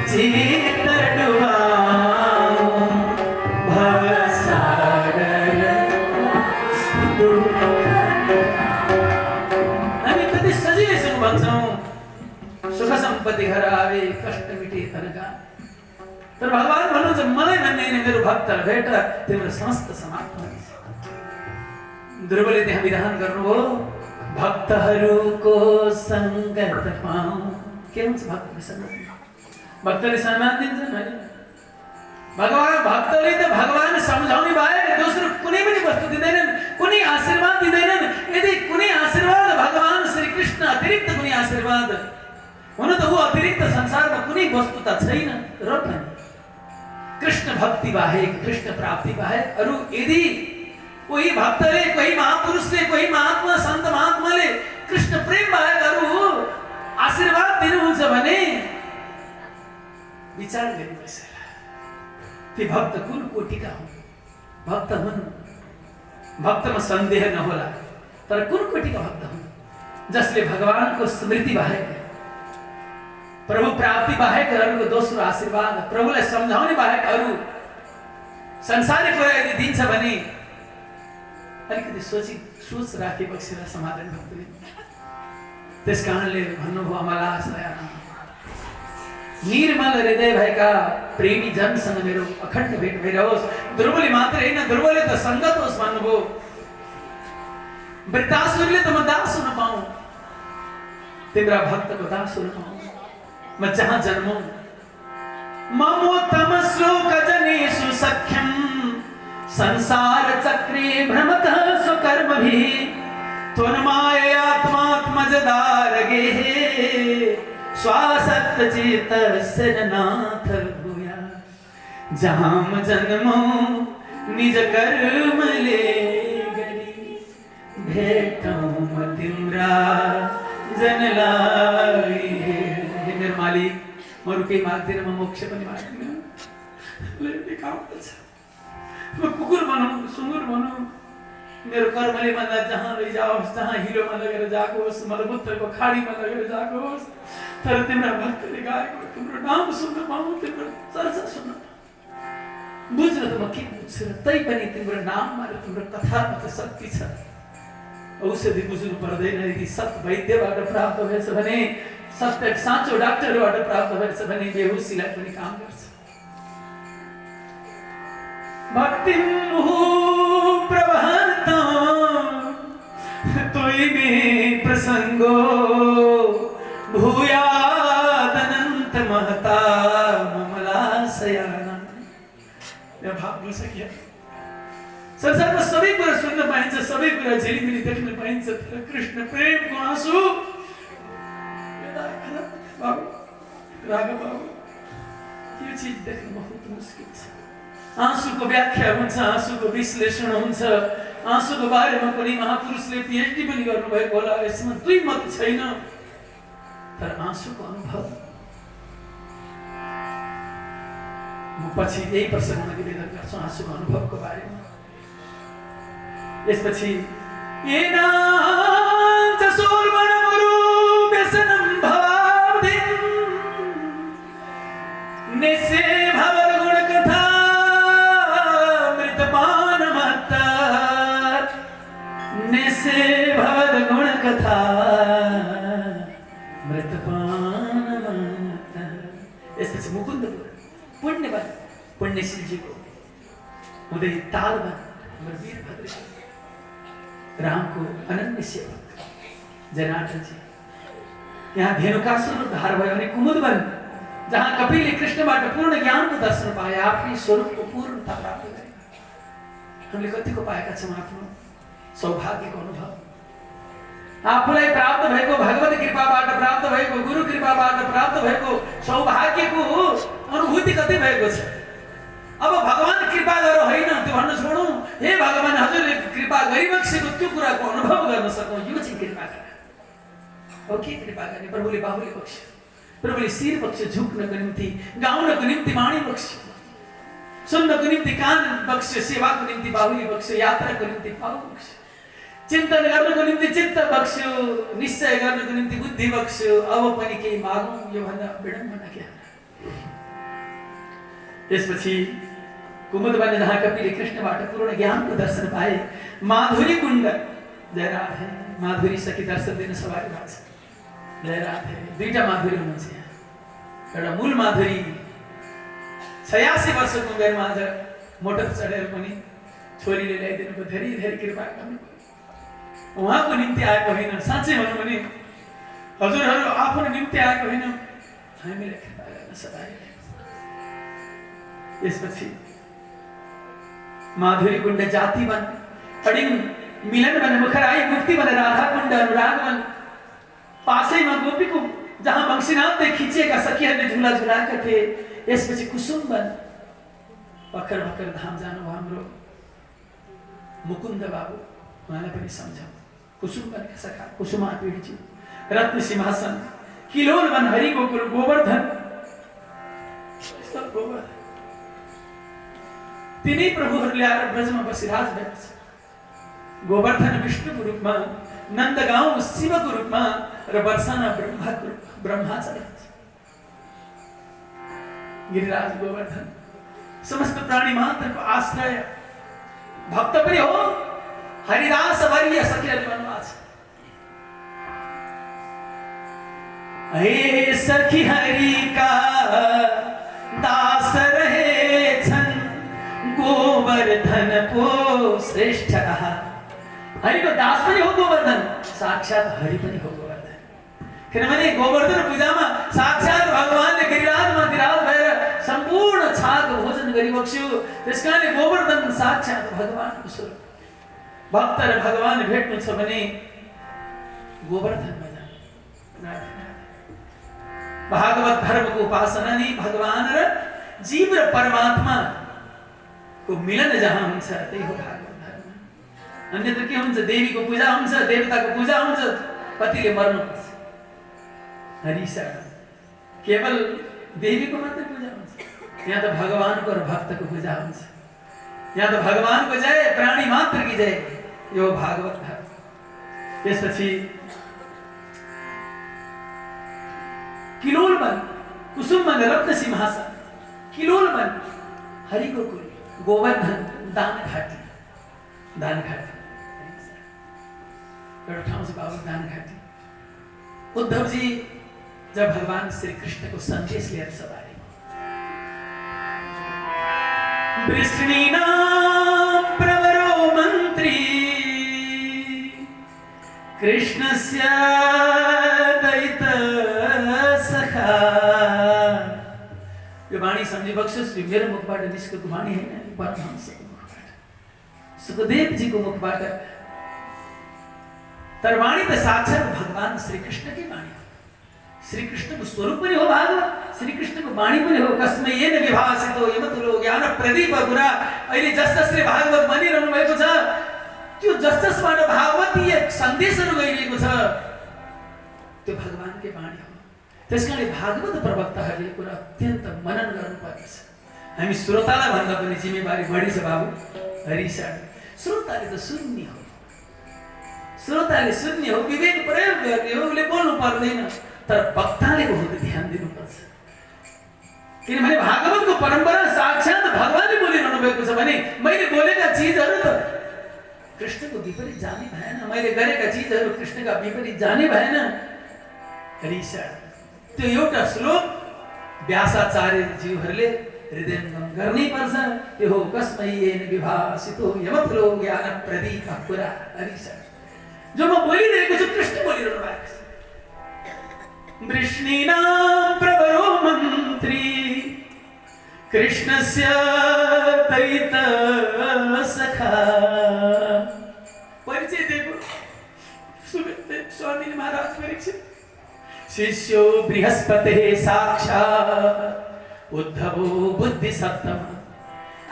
चित्त डुबाऊं भव सागर हामी कति सजिलैसँग भन्छौँ सुख सम्पत्ति घर आवे कष्ट मिटे तनका, तर भगवान भन्नुहुन्छ मलाई भन्ने मेरो भक्तलाई भेट तिम्रो समस्त समाप्त हुन्छ। ध्रुवले त्यहाँ विधान गर्नुभयो भक्तहरूको संगत पाऊं। के हुन्छ भक्तले सङ्गत? भक्तले सम्मान दिन्छन् होइन? भगवान भक्तले त भगवान सम्झाउने बाहेक दोस्रो कुनै पनि वस्तु दिँदैनन्, कुनै आशीर्वाद दिँदैनन्। यदि कुनै आशीर्वाद भगवान श्री कृष्ण अतिरिक्त कुनै आशीर्वाद हुन त ऊ अतिरिक्त संसारमा कुनै वस्तु त छैन र पनि कृष्ण भक्ति बाहेक, कृष्ण प्राप्ति बाहेक अरू यदि कोही भक्तले, कोही महापुरुषले, कोही महात्मा सन्त महात्माले कृष्ण प्रेम बाहेक अरू आशीर्वाद दिनुहुन्छ भने विचार गरिनुहोस् ती भक्त कुन कोटिका हुन्? भक्त हुन्, भक्तमा सन्देह नहोला, तर कुन कोटिका भक्त हुन्? जसले भगवानको स्मृति बाहेक, प्रभु प्राप्ति बाहेक अरूको दोस्रो आशीर्वाद, प्रभुलाई सम्झाउने बाहेक अरू संसारिक कुरा यदि दिन्छ भने अलिकति सोच राखे बक्सेर समाधान भक्तले। त्यस कारणले भन्नुभयो अमलास दया निर्मल हृदय भएका प्रेमी जनसँग मेरो अखण्ड भेट भइरहोस्। ध्रुवले मात्रै होइन, ध्रुवले त सङ्गत होस् भन्नुभयो। वृत्तासुरले त म दास हुन पाऊँ, तिम्रा भक्तको दास हुन पाऊँ। म जहाँ जन्मौँ ममोत्तम श्लोक जनेषु सख्यम संसार चक्रे भ्रमतः स्वकर्मभिः त्वन्माययात्मात्मजदारगे स्वासक्तचेतस्य नाथ भूयात्। जहाँ म जन्मौँ निज कर्मले गरी भेटौँ म तिम्रा जनलाई। हे मेरो मालिक, म अरू केही माग्दिनँ, म मोक्ष पनि माग्दिनँ। म कुकुर भनौँ, सुँगुर भनौँ, मेरो कर्मले भन्दा जहाँ लैजाओस्, जहाँ हिलोमा लगेर जाओस्, मलमूत्रको खाडीमा लगेर जाओस्, तर तिम्रा भक्तले गाएको तिम्रो नाम सुन्न पाऊँ, तिम्रो चर्चा सुन्न पाऊँ। बुझ्न त म के बुझ्छु र तैपनि तिम्रो नाममा र तिम्रो कथामा त शक्ति छ। औषधि बुझ्नु पर्दैन। यदि सत्य वैद्यबाट प्राप्त भएछ भने, सत्य साँचो डाक्टरबाट प्राप्त भएछ भने बेहोसीलाई पनि काम गर्छ। भक्तिं प्रवहन्तं त्वयि प्रसंगो भूयादनन्त महता ममलाशयानम्। यो भाव बुझ्न सकियो? संसारमा सबै कुरा सुन्न पाइन्छ, सबै कुरा झिलिमिली देख्न पाइन्छ, तर कृष्ण प्रेमको आँसु बाबु, राघव बाबु, यो चीज देख्न बहुत मुस्किल छ। आँसुको व्याख्या हुन्छ, आँसुको विश्लेषण हुन्छ, आँसुको बारेमा कुनै महापुरुषले पीएचडी पनि गर्नुभएको होला, यसमा दुई मत छैन, तर आँसुको अनुभव। म पछि यही प्रसङ्गमा निवेदन गर्छु आँसुको अनुभवको बारेमा। यसपछि येनाञ्च शूर्वणमुरु व्यसनं भवाब्धिं निस्से भवद्गुणकथा मृतपानमत्ता। निस्से भवद्गुणकथा मृतपानमत्ता। यसपछि मुकुन्दपुर पुण्यवन पुण्यशीलजीको हुँदै तालवन वीरभद्र रामको अनन्य सेवक जनार्दन जी। यहाँ धेनुकासुर धार भयो भने कुमुदवन जहाँ कपिलले कृष्णबाट पूर्ण ज्ञानको दर्शन पाए, आफ्नै स्वरूपको पूर्णता प्राप्त गरे। हामीले कतिको पाएका छौँ आफ्नो सौभाग्यको अनुभव, आफूलाई प्राप्त भएको भगवत कृपाबाट प्राप्त भएको, गुरु कृपाबाट प्राप्त भएको सौभाग्यको अनुभूति कति भएको छ। अब भगवान कृपा गर होइन त्यो भन्न छोडौँ, हे भगवान हजुरले कृपा गरिबक्सेको त्यो कुराको अनुभव गर्न सकौँ, यो चाहिँ कृपा गर हो। के कृपा गर्ने? प्रभुले बाहुली बक्स्यो, प्रभुले शिर बक्स्यो झुक्नको निम्ति, गाउनको निम्ति वाणी बक्स्यो, सुन्नको निम्ति कान बक्स्यो, सेवाको निम्ति बाहुली बक्स्यो, यात्राको निम्ति पाउ बक्स्यो। चिन्तन गर्नको निम्ति चित्त बक्स्यो, निश्चय गर्नको निम्ति बुद्धि बक्स्यो। अब पनि केही मागौँ, यो भन्दा विडम्बना क्या। त्यसपछि कुमुद वन जहाँ कपिले कृष्णबाट पूर्ण ज्ञानको दर्शन पाए, माधुरी कुण्ड जय राधे, माधुरी सखी दर्शन दिन सवारी भएको छ। जय राधे, दुईटा माधुरी हुनुहुन्छ यहाँ। एउटा मूल माधुरी 86 वर्षको उमेरमा आज मोटर चढेर पनि छोरीले ल्याइदिनुको धेरै धेरै कृपा गर्नु। उहाँको निम्ति आएको होइन, साँच्चै भनौँ भने हजुरहरू आफ्नो निम्ति आएको होइन, हामीलाई कृपा गर्न सवारी। यसपछि माधुरी कुण्ड जाति वन, अडिङ मिलन वन, मुखराई मुक्ति वन, राधा कुण्ड अनुराग वन, पासैमा गोपीको जहाँ बंशीनाथले खिचिएका सखीहरूले झुला झुलाएका थिए। यसपछि कुसुम वन, भर्खर भर्खर धाम जानुभयो हाम्रो मुकुन्द बाबु, उहाँलाई पनि सम्झौँ। कुसुम वनका सखा कुसुमा पीडीज्यू, रत्न सिंहासन, किलोल वन, हरि गोकुल, गोवर्धन, गोवर्धन तिनै प्रभुहरूले आएर ब्रजमा बसिराज भएको छ। गोवर्धन विष्णुको रूपमा, नन्दगाउँ शिवको रूपमा र बर्साना ब्रह्मा चलेको छ। गिरिराज गोवर्धन समस्त प्राणी मात्रको आश्रय, भक्त पनि हो। हरिदास वर्य सखीहरूले भन्नुभएको छ, हे सखी हरिका दास रहेछन्, गोवर्धन को श्रेष्ठ रहा। हरि को दास पनि हो गोवर्धन, साक्षात हरि पनि हो गोवर्धन। किनभने गोवर्धन पूजामा साक्षात भगवानले गिरिराजमा विराज भएर सम्पूर्ण छाक भोजन गरिबक्स्यो। त्यसकारणले गोवर्धन साक्षात भगवानको स्वरूप। भक्त र भगवान भेट्नु छ भने गोवर्धनमा जानु। भागवत धर्मको उपासना नै भगवान र जीव र परमात्मा को मिलन जहाँ हुन्छ त्यही हो भागवत धर्म। अन्यथा के हुन्छ? देवीको पूजा हुन्छ, देवताको पूजा हुन्छ, कतिले मर्नुपर्छ। हरिशरण केवल देवीको मात्रै पूजा हुन्छ, यहाँ त भगवानको र भक्तको पूजा हुन्छ। यहाँ त भगवानको जय, प्राणी मात्र की जय, यो भागवत धर्म। त्यसपछि किलोल वन, कुसुम वन, रत्न सिंहासन, किलोल वन, हरि गोकुल, गोवर्धन, दान घाटी। दान घाटी एउटा ठाउँ छ बाबु, दान घाटी। उद्धव जी जब भगवान श्री कृष्ण को संदेश लिएर सवारी, वृष्णीनां प्रवरो मन्त्री कृष्णस्य दैत सखा। यो वाणी सम्झिबक्सोस्, यो मेरो मुखबाट निस्केको वाणी होइन, परमहंसको मुखबाट, सुखदेव जी को मुखबाट। तर वाणी त साक्षात भगवान श्री कृष्णकै वाणी हो। श्री कृष्णको स्वरूप पनि हो भागवत, श्री कृष्णको वाणी पनि हो। कस्मै येन विभासितो यमतुलो ज्ञान प्रदीप पुरा। अहिले जस जसले भागवत भनिरहनु भएको छ, त्यो जस जसबाट भागवतीय सन्देशहरू गइरहेको छ, त्यो भगवानकै वाणी हो। त्यसकारणले भागवत प्रवक्ताहरूले कुरा अत्यन्त मनन गर्नुपर्छ। हामी श्रोतालाई भन्दा पनि जिम्मेवारी बढी छ बाबु। हरिशरण श्रोताले त सुन्ने हो, श्रोताले सुन्ने हो, विवेक प्रयोग गर्ने हो, उसले बोल्नु पर्दैन। तर वक्ताले बहुत ध्यान दिनुपर्छ। किनभने भागवतको परम्परा साक्षात भगवानले बोलिरहनु भएको छ भने मैले बोलेका चिजहरू त कृष्णको विपरीत जाने भएन, मैले गरेका चिजहरू कृष्णका विपरीत जाने भएन। हरिशरण त्यो एउटा श्लोक व्यासाचार्य जीवहरूले हृदयङ्गम गर्नै पर्छ। त्यो हो कस्मै येन विभासितो यमतुलो ज्ञान प्रदीप पुरा। हरिशरण जो म बोलिरहेको छु कृष्ण बोलिरहनु भएको छ। वृष्णीनां प्रवरो मन्त्री कृष्णस्य दैत सखा। परिचय दिएको सुखदेव स्वामी महाराज परीक्षित। शिष्यो बृहस्पते साक्षात् उद्धवो बुद्धि सप्तम।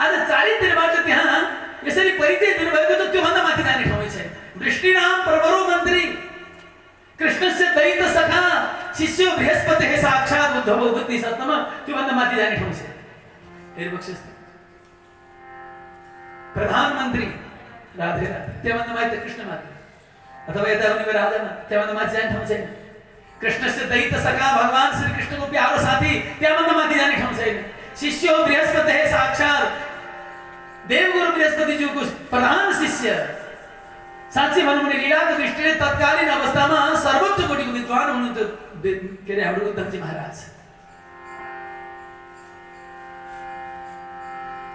आज 40 दिनबाट त्यहाँ यसरी परिचय दिनुभएको त त्योभन्दा माथि जाने ठाउँ छैन। वृष्णीनां प्रवरो मन्त्री कृष्णस्य दैत सखा, शिष्यो बृहस्पते साक्षात् उद्धवो बुद्धि सप्तम। त्योभन्दा माथि जाने ठाउँ छैन। हेर बक्सिस प्रधानमन्त्री राधे राधे, त्योभन्दा माथि कृष्ण मात्र। अथवा यता हुने राजामा त्यहाँभन्दा माथि जाने ठाउँ छैन। कृष्णस्य दैत्य सखा भगवान श्री कृष्णको प्यारो साथी त्यहाँभन्दा माथि जाने ठाउँ छैन। शिष्य हो बृहस्पति है साक्षात देवगुरु बृहस्पतिज्यूको प्रधान शिष्य। साँच्चै भनौँ भने लीलाको दृष्टिले तत्कालीन अवस्थामा सर्वोच्च कोटिको विद्वान हुनुहुन्थ्यो के अरे हाम्रो उद्धवजी महाराज।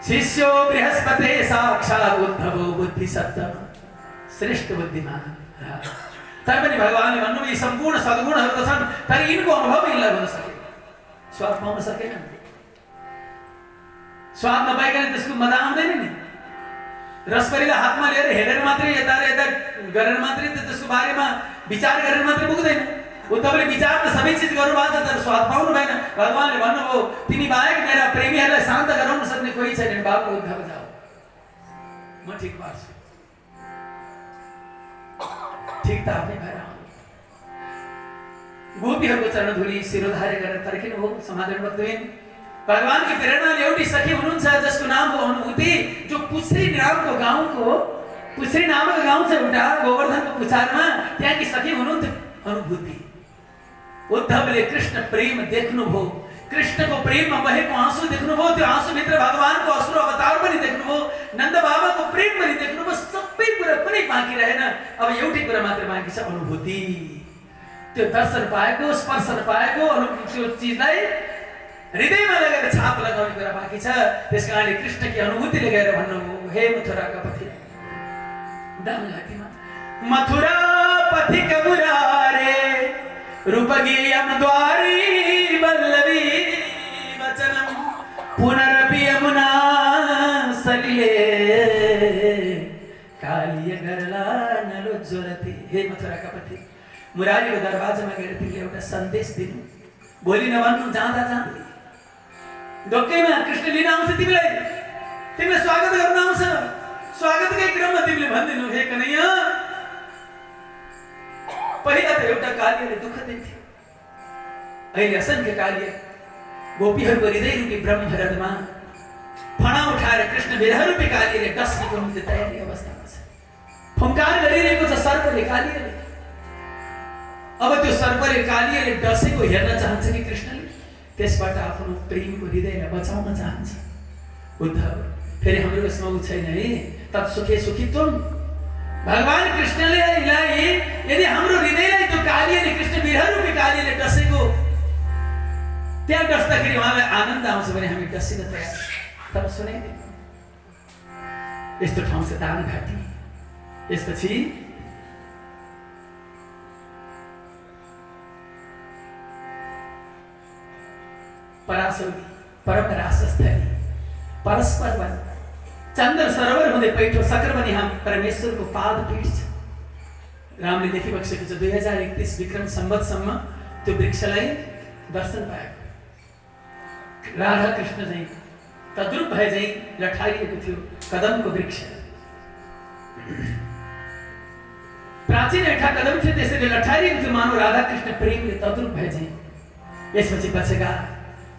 शिष्यो बृहस्पति साक्षात उद्धवो बुद्धि सत्तम श्रेष्ठ बुद्धिमान। तैपनि भगवानले भन्नुभयो यी सम्पूर्ण सद्गुणहरू त छन् तर यिनको अनुभव यिनलाई हुन सकेन, स्वाद पाउन सकेन। स्वाद नपाइकन त्यसको मजा आउँदैन नि। रसभरीलाई हातमा लिएर हेरेर मात्रै यता र यता गरेर मात्रै त्यसको बारेमा विचार गरेर मात्रै पुग्दैन। उद्धवले विचार त सबै चिज गर्नुभएको छ तर स्वाद पाउनु भएन। भगवानले भन्नुभयो तिमी बाहेक मेरा प्रेमीहरूलाई शान्त गराउन सक्ने कोही छैन, बाबु उद्धव जाऊ म ठिक पार्छु। ठिक त आफ्नै भएर आउनु। गोपीहरूको चरणधुली शिरोधार्य गरेर फर्किनु हो समाधान भक्तबिन। भगवानकी प्रेरणाले एउटी सखी हुनुहुन्छ जसको नाम हो अनुभूति, जो पुछ्री नामको गाउँको पुछ्री नामको गाउँ छ एउटा गोवर्धनको पुछारमा, त्यहाँकी सखी हुनुहुन्थ्यो अनुभूति। उद्धवले कृष्ण प्रेम देख्नुभयो, कृष्णको प्रेममा बहेको आँसु देख्नुभयो, त्यो आँसुभित्र भगवानको अश्रु अवतार पनि देख्नुभयो, नन्द बाबाको प्रेम पनि देख्नुभयो। सबै कुरा कुनै बाँकी रहेन। अब एउटै कुरा मात्र बाँकी छ अनुभूति। त्यो दर्शन पाएको स्पर्श पाएको त्यो चिजलाई हृदयमा लगेर छाप लगाउने कुरा बाँकी छ। त्यसकारणले कृष्णकी अनुभूतिले गएर भन्नुभयो हे मथुराका पथि दामघाटीमा मथुरा पथिक मुरारे रूपगीयम द्वारी वल्लवी वचनम पुनरपि यमुना सलिले कालिय गरला नलोज्वलति। हे मथुराका पथि मुरारीको दरवाजामा गएर तिमीले एउटा सन्देश दिनु। भोलि नभन्नु जाँदा जाँदै ढोकैमा कृष्ण लिन आउँछ, तिमीलाई स्वागत गर्न आउँछ। स्वागतकै क्रममा तिमीले भनिदिनु हे कन्हैया पहिला त एउटा कालीले दुःख दिन्थ्यो, अहिले असंख्य काली गोपीहरूको हृदय रूपी ब्रह्मरथमा फणा उठाएर कृष्ण विरह रूपी कालीले डस्नेको निम्ति तयारी अवस्थामा छ। फुङ्कार गरिरहेको छ सर्पले कालीले। अब त्यो सर्पले कालीले डसेको हेर्न चाहन्छ कि कृष्णले त्यसबाट आफ्नो प्रेमको हृदयलाई बचाउन चाहन्छ। उद्धव फेरि हाम्रो यसमा उ छैन है तत्सुखे सुखित्वम। भगवान कृष्णले यदि हाम्रो हृदयलाई त्यो कालीले कृष्ण विरह रूपी कालीले डसेको त्यहाँ डस्दाखेरि उहाँलाई आनन्द आउँछ भने हामी डसिन तयार। तर सुनाइदिनु यस्तो ठाउँ छ दामघाटी। यसपछि पराशौरी परम रासस्थली परस्पर वन चन्द्र सरोवर हुँदै पैठो सक्करवनी हम परमेश्वरको पाद पीठ छ। रामले देखिबसेको छ 2031 विक्रम सम्वतसम्म त्यो वृक्षलाई दर्शन पाएको। राधा कृष्ण चाहिँ तद्रुप भए चाहिँ लठारिएको थियो कदमको वृक्ष। प्राचीन एउटा कदम थियो त्यसैले लठारिएको थियो मानव राधा कृष्ण प्रेमले तद्रुप भए चाहिँ। यसपछि बसेका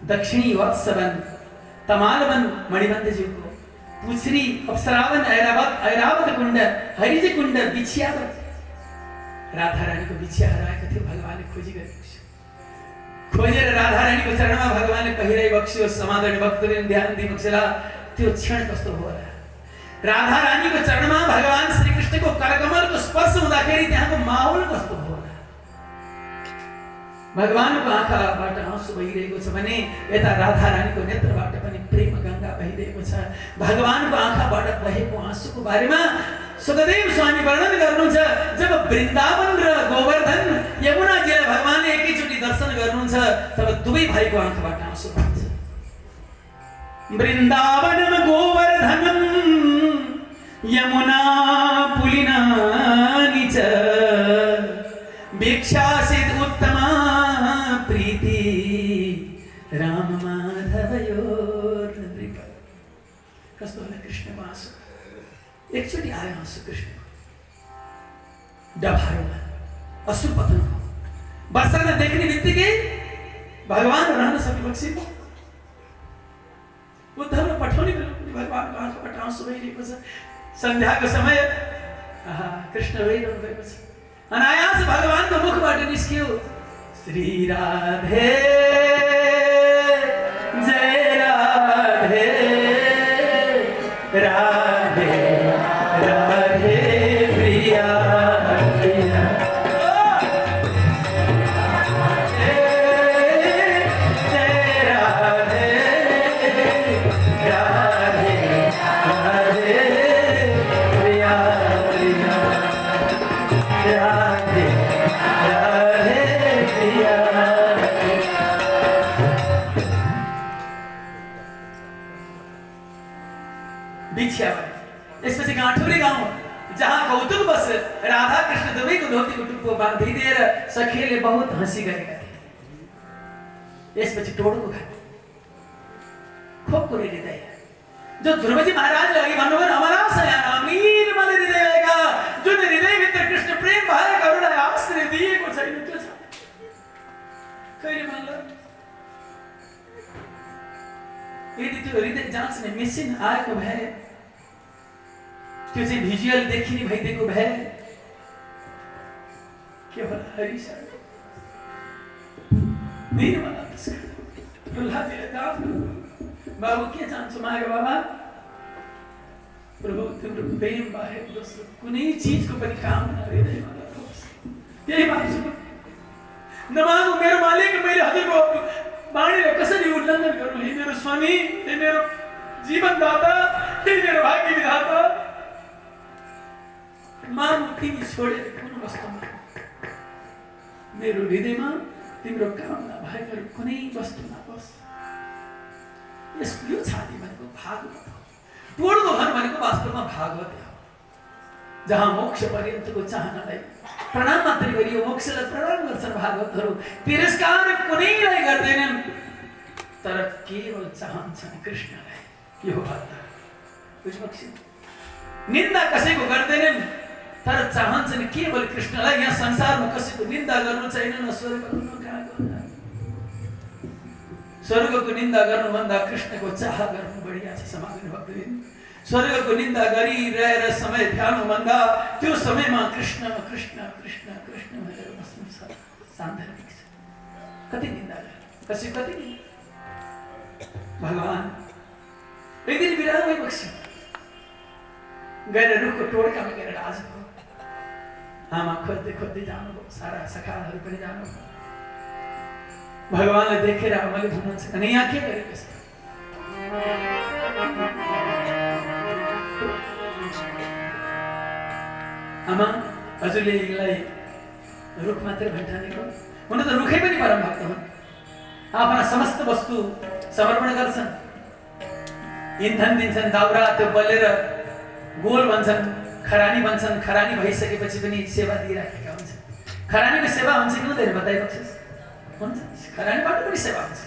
दक्षिणी वत्सवन तमालवन मणिबन्धज्यूको पुछ्री अप्सरावन ऐरावत कुण्ड हरिज कुण्ड बिछियावत राधा रानीको बिछिया हराएको थियो। भगवानले खोजेर राधा रानीको चरणमा भगवानले पहिरै बक्स्यो। समाधान भक्तबिन ध्यान दिबक्सेला त्यो क्षण कस्तो हो होला। राधा रानीको चरणमा भगवान श्री कृष्णको करकमलको स्पर्श हुँदाखेरि त्यहाँको माहौल कस्तो हो होला। भगवानको आँखाबाट आँसु बहिरहेको छ भने यता राधा रानीको नेत्रबाट पनि प्रेम गङ्गा बहिरहेको छ। भगवानको आँखाबाट बहेको आँसुको बारेमा सुखदेव स्वामी वर्णन गर्नुहुन्छ। जब वृन्दावन र गोवर्धन यमुनाजीलाई भगवानले एकैचोटि दर्शन गर्नुहुन्छ तब दुवै भाइको आँखाबाट आँसु बग्छ। वृन्दावनम गोवर्धनम यमुना पुलिनानि च भिक्षासित उत्तमा प्रीति राम माधवयोर नृप। कस्तो होला कृष्णको आँसु। एकचोटि आयो आँसु कृष्णको डभारोमा अश्रुपतन हो। वर्षामा देख्ने बित्तिकै भगवान रहन सकिबक्सेको उद्धवले पठाउने बेला पनि भगवानको आँखाबाट आँसु बहिरहेको छ। सन्ध्याको समय कृष्ण रोइरहनु भएको छ। अनायास भगवानको मुखबाट निस्कियो श्री राधे जय राधे राधे राधे प्रिया प्रिया यसपछि गाँठुरी गाउँ जहाँ कौतुक बस राधा कृष्ण दुवैको धोती टुप्पो बाँधिदिएर सखीले बहुत हँसी गरेका थिए। यसपछि टोडको घर खोपको हृदय जो ध्रुवजी महाराजले अघि भन्नुभयो हमारा सयाना निर्मल हृदयका जुन हृदयभित्र कृष्ण प्रेम भएकाहरूलाई आश्रय दिएको छैन त्यो छ। कहिले भन्ला यदि त्यो हृदय जाँच्ने मेसिन आएको भए त्यो चाहिँ भिजुअल देखिने भइदिएको भए के होला हरिशा निर्मला प्रहलादले दान बाबु के चाहन्छु मागे बाबा प्रभु तिम्रो प्रेम बाहेक दोस्रो कुनै चीजको पनि काम हृदयमा नहोस् त्यही माग्छु। नमागु मेरो मालिक मैले हजुरको वाणीलाई कसरी उल्लङ्घन गर्नु हे मेरो स्वामी हे मेरो जीवनदाता हे मेरो भाग्य विधाता मानु तिमी छोडेर कुन वस्तुमा मेरो हृदयमा तिम्रो कामना भएकाहरू कुनै वस्तु नहोस्। यो छाती भनेको भागवत हो। टोडको घर भनेको वास्तवमा भागवत हो जहाँ मोक्ष पर्यन्तको चाहनालाई प्रणाम मात्रै गरियो मोक्षलाई प्रणाम गर्छन् भागवतहरू। तिरस्कार कुनैलाई गर्दैनन् तर केवल चाहन्छन् कृष्णलाई। यो भक्त बुझ्नुभएको छ। निन्दा कसैको गर्दैनन् तर चाहन्छन् केवल कृष्णलाई। यहाँ संसारमा कसैको निन्दा गर्नु छैन न स्वर्गको न कहाँ गर्नु। स्वर्गको निन्दा गर्नुभन्दा कृष्णको चाह गर्नु बढिया छ समाधान भक्तबिन। स्वर्गको निन्दा गरिरहेर समय ध्यानुभन्दा त्यो समयमा कृष्ण कृष्ण कृष्ण कृष्ण भनेर बस्नु छ सान्त्वनिक छ। कति निन्दा कसै कति भगवान एक दिन विराम भइबक्छ गएर रुखको टोड्कामा गएर राज भयो। आमा खोज्दै खोज्दै जानुभयो सारा सखाहरू पनि जानुभयो। भगवानलाई देखेर आमाले भन्नुहुन्छ अनि यहाँ के गरेको छ। आमा हजुरले यिनलाई रुख मात्र भनिठानेको हुन त रुखै पनि परम भक्त हुन्। आफ्ना समस्त वस्तु समर्पण गर्छन् इन्धन दिन्छन् दाउरा त्यो बलेर गोल भन्छन् खरानी भन्छन्। खरानी भइसकेपछि पनि सेवा दिइराखेका हुन्छन्। खरानीको सेवा हुन्छ कि हुँदैन बताइबक्छस् हुन्छ। खरानीबाट पनि सेवा हुन्छ।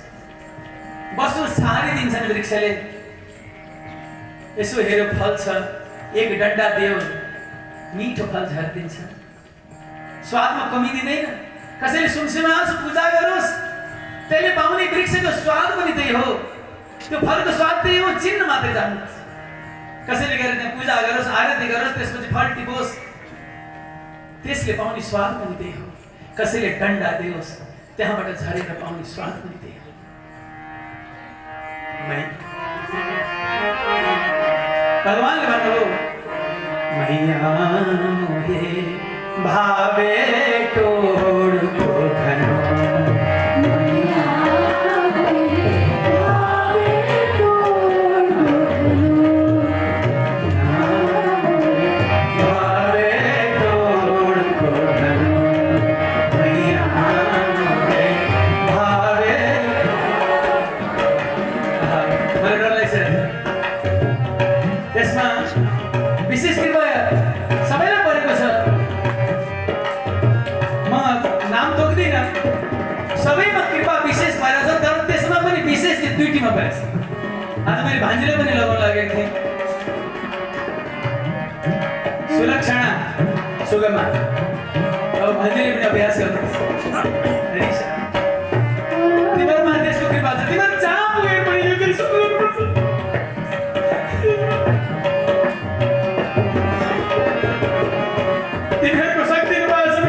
वस्तु छारिदिन्छन् वृक्षले यसो हेरो फल छ एक डन्डा देऊ मीठो फल झर्दिन्छ। स्वादमा कमी दिँदैन। कसैले सुमसुमास पूजा गरोस् त्यसले पाउने वृक्षको स्वाद पनि त्यही हो। त्यो फलको स्वाद त्यही हो चिन्न मात्रै जान्नुहोस्। कसैले गएर त्यहाँ पूजा गरोस् आरती गरोस् त्यसपछि फल टिपोस् त्यसले पाउने स्वाद पनि त्यही हो। कसैले डन्डा दियोस् त्यहाँबाट झरेर पाउने स्वाद पनि त्यही हो। भगवानले भन्नुभयो मैया मोहे भावे टोडको घनो आज मैले भान्जीले पनि लगाउन लागेको थिएँ सुलक्षणा सुगमा। अब भान्जीले पनि अभ्यास गर्नुपर्छ। तिमीहरूमा त्यसको कृपा छ। तिमीहरू जहाँ पुगे पनि यो दिन सक्नुपर्छ। तिमीहरूको शक्ति नभएसम्म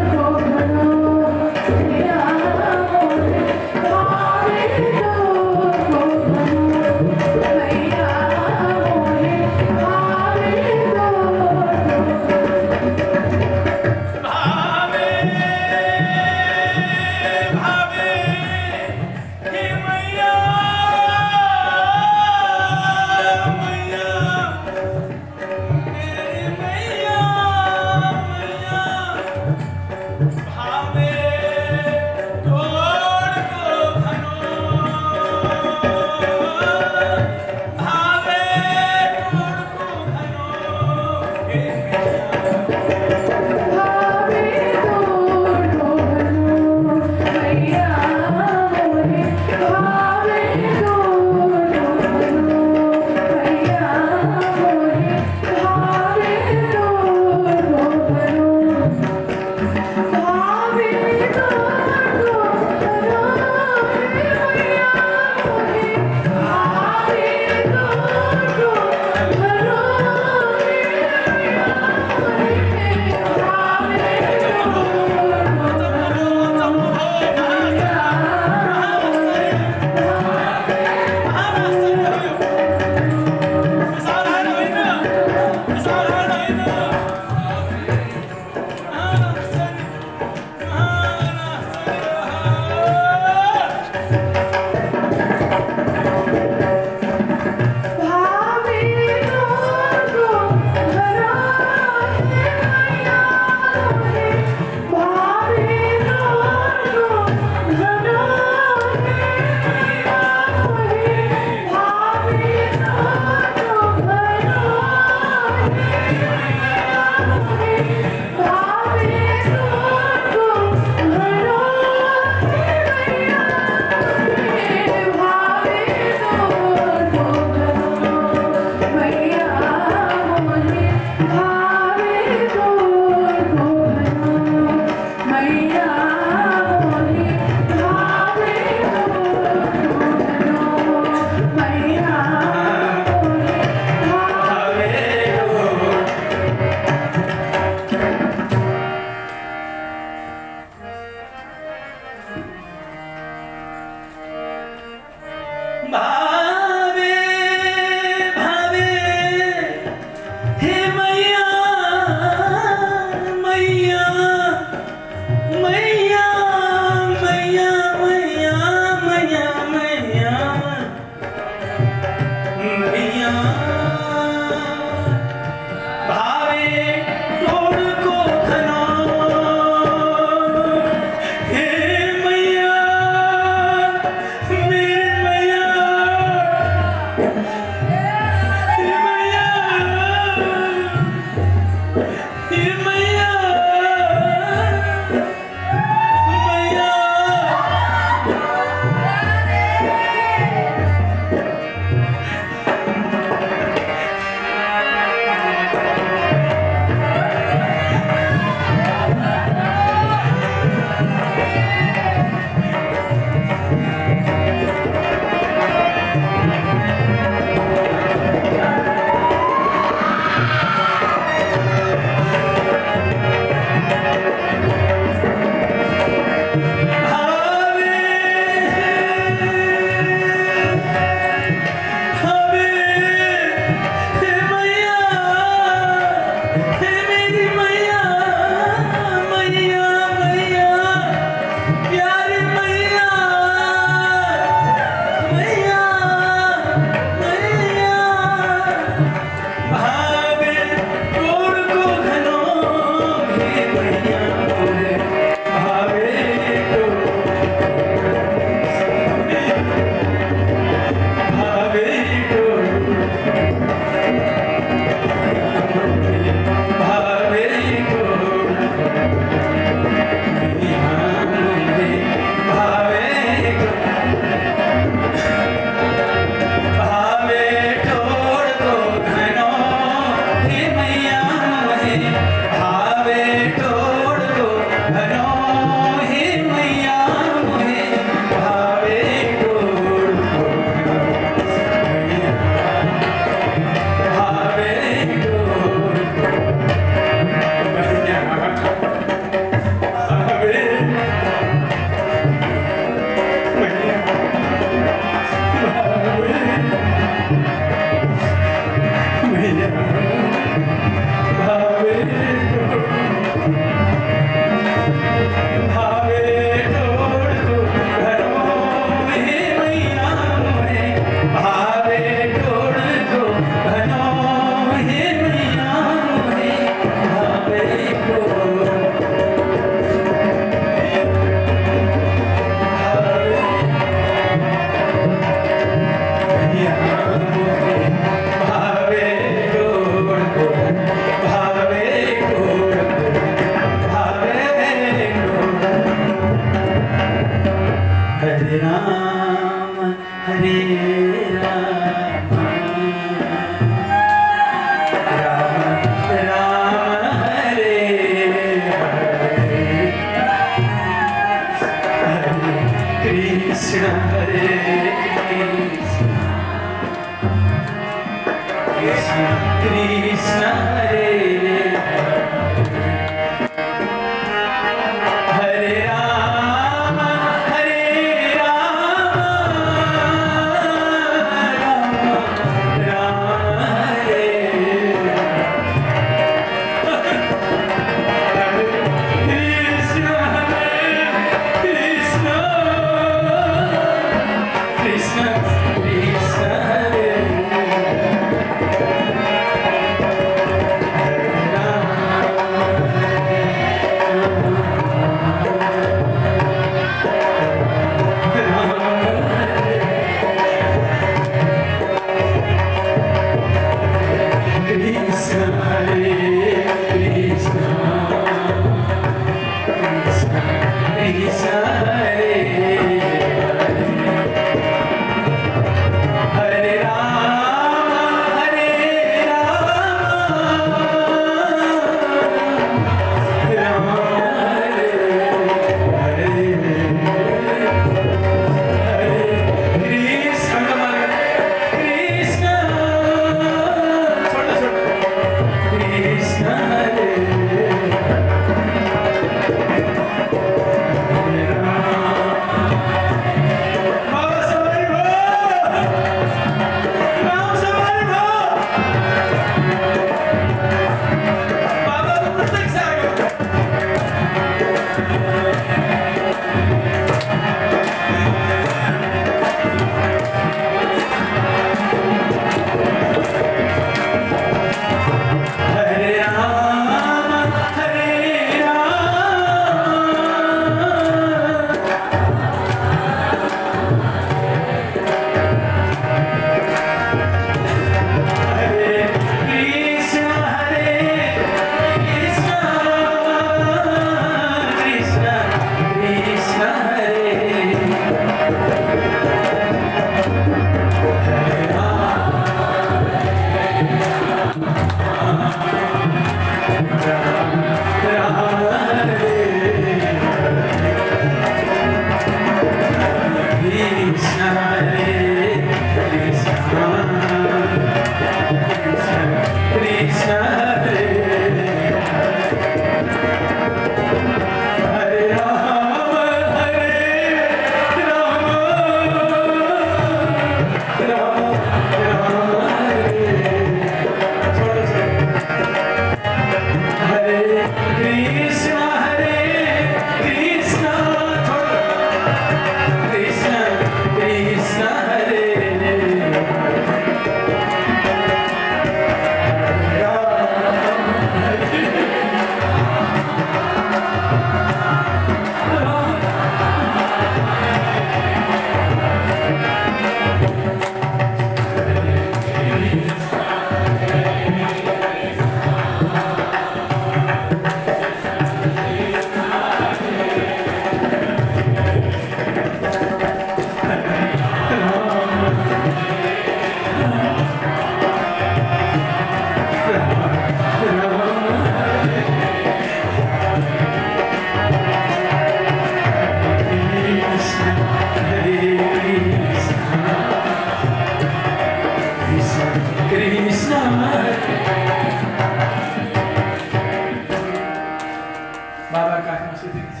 बाबा काखमा सुतेको छ।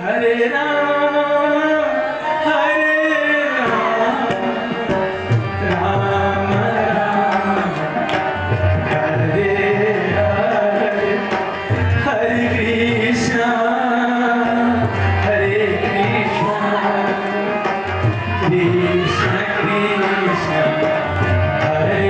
हरे राम हरे राम राम राम हरे हरे हरे कृष्ण कृष्ण कृष्ण हरे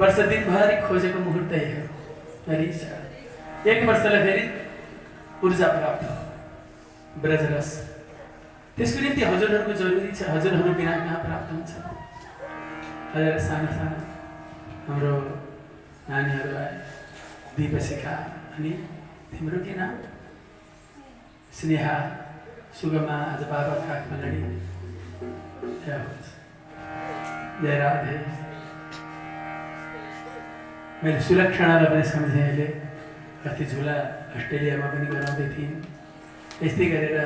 वर्ष दिनभरि खोजेको मुहुर्त हो। एक वर्षलाई फेरि ऊर्जा प्राप्त ब्रजरस त्यसको निम्ति हजुरहरूको जरुरी छ। हजुरहरू बिना कहाँ प्राप्त हुन्छ। हजुर साना साना हाम्रो नानीहरू आए दिपशिखा अनि तिम्रो के नाम स्नेहा सुगमा आज बाबा काखमा लडी जय राधे। मैले सुलक्षणालाई पनि सम्झेँ। अहिले कति झुला अस्ट्रेलियामा पनि गराउँदै थिइन्। यस्तै गरेर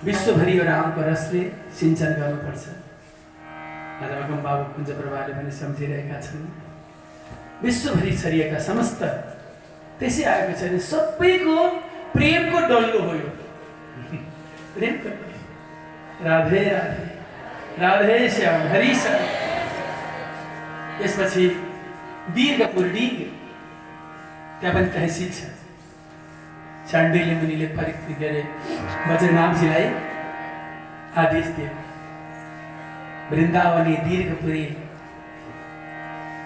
विश्वभरि यो रामको रसले सिञ्चन गर्नुपर्छ। आज अगम बाबु कुञ्ज प्रभाले पनि सम्झिरहेका छन्। विश्वभरि छरिएका समस्त त्यसै आएको छैन। सबैको प्रेमको डल्लो हो यो, प्रेमको डल्लो। राधे राधे राधे श्याम हरि श्याम। त्यसपछि दीर्घपुर डिग, त्यहाँ पनि तहसील छ। चाण्डिल्य मुनिले परिक्रिया गरे वज्रनाभजीलाई आदेश दिए वृन्दावनी दीर्घपुरी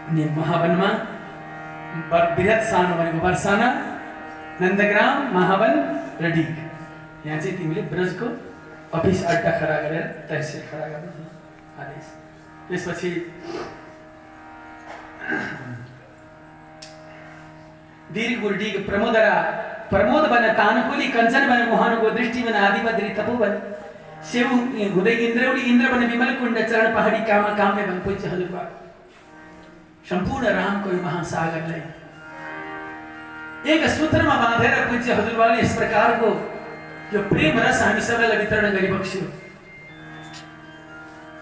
अनि महावनमा बृहत सानो भनेको बर्साना, नन्दग्राम, महावन र डिग। यहाँ चाहिँ तिमीले ब्रजको अफिस अड्डा खडा गरेर तहसील खडा गर्ने आदेश। त्यसपछि दीर्घपुर डिग, प्रमोदरा, प्रमोद वन, तानुकूली, कंचन वन, मोहनको, दृष्टि वन, आदि बद्री, तपोवन, शिव हुँदै इन्द्रौली, इन्द्र वन, विमल कुण्ड, चरण पहाडी, कामा काम्य वन, पूज्य हजुरबा। सम्पूर्ण रामको यो महासागरलाई एक सूत्रमा बाँधेर पूज्य हजुरबाले यस प्रकारको यो प्रेम रस हामी सबैलाई वितरण गरिबक्स्यो।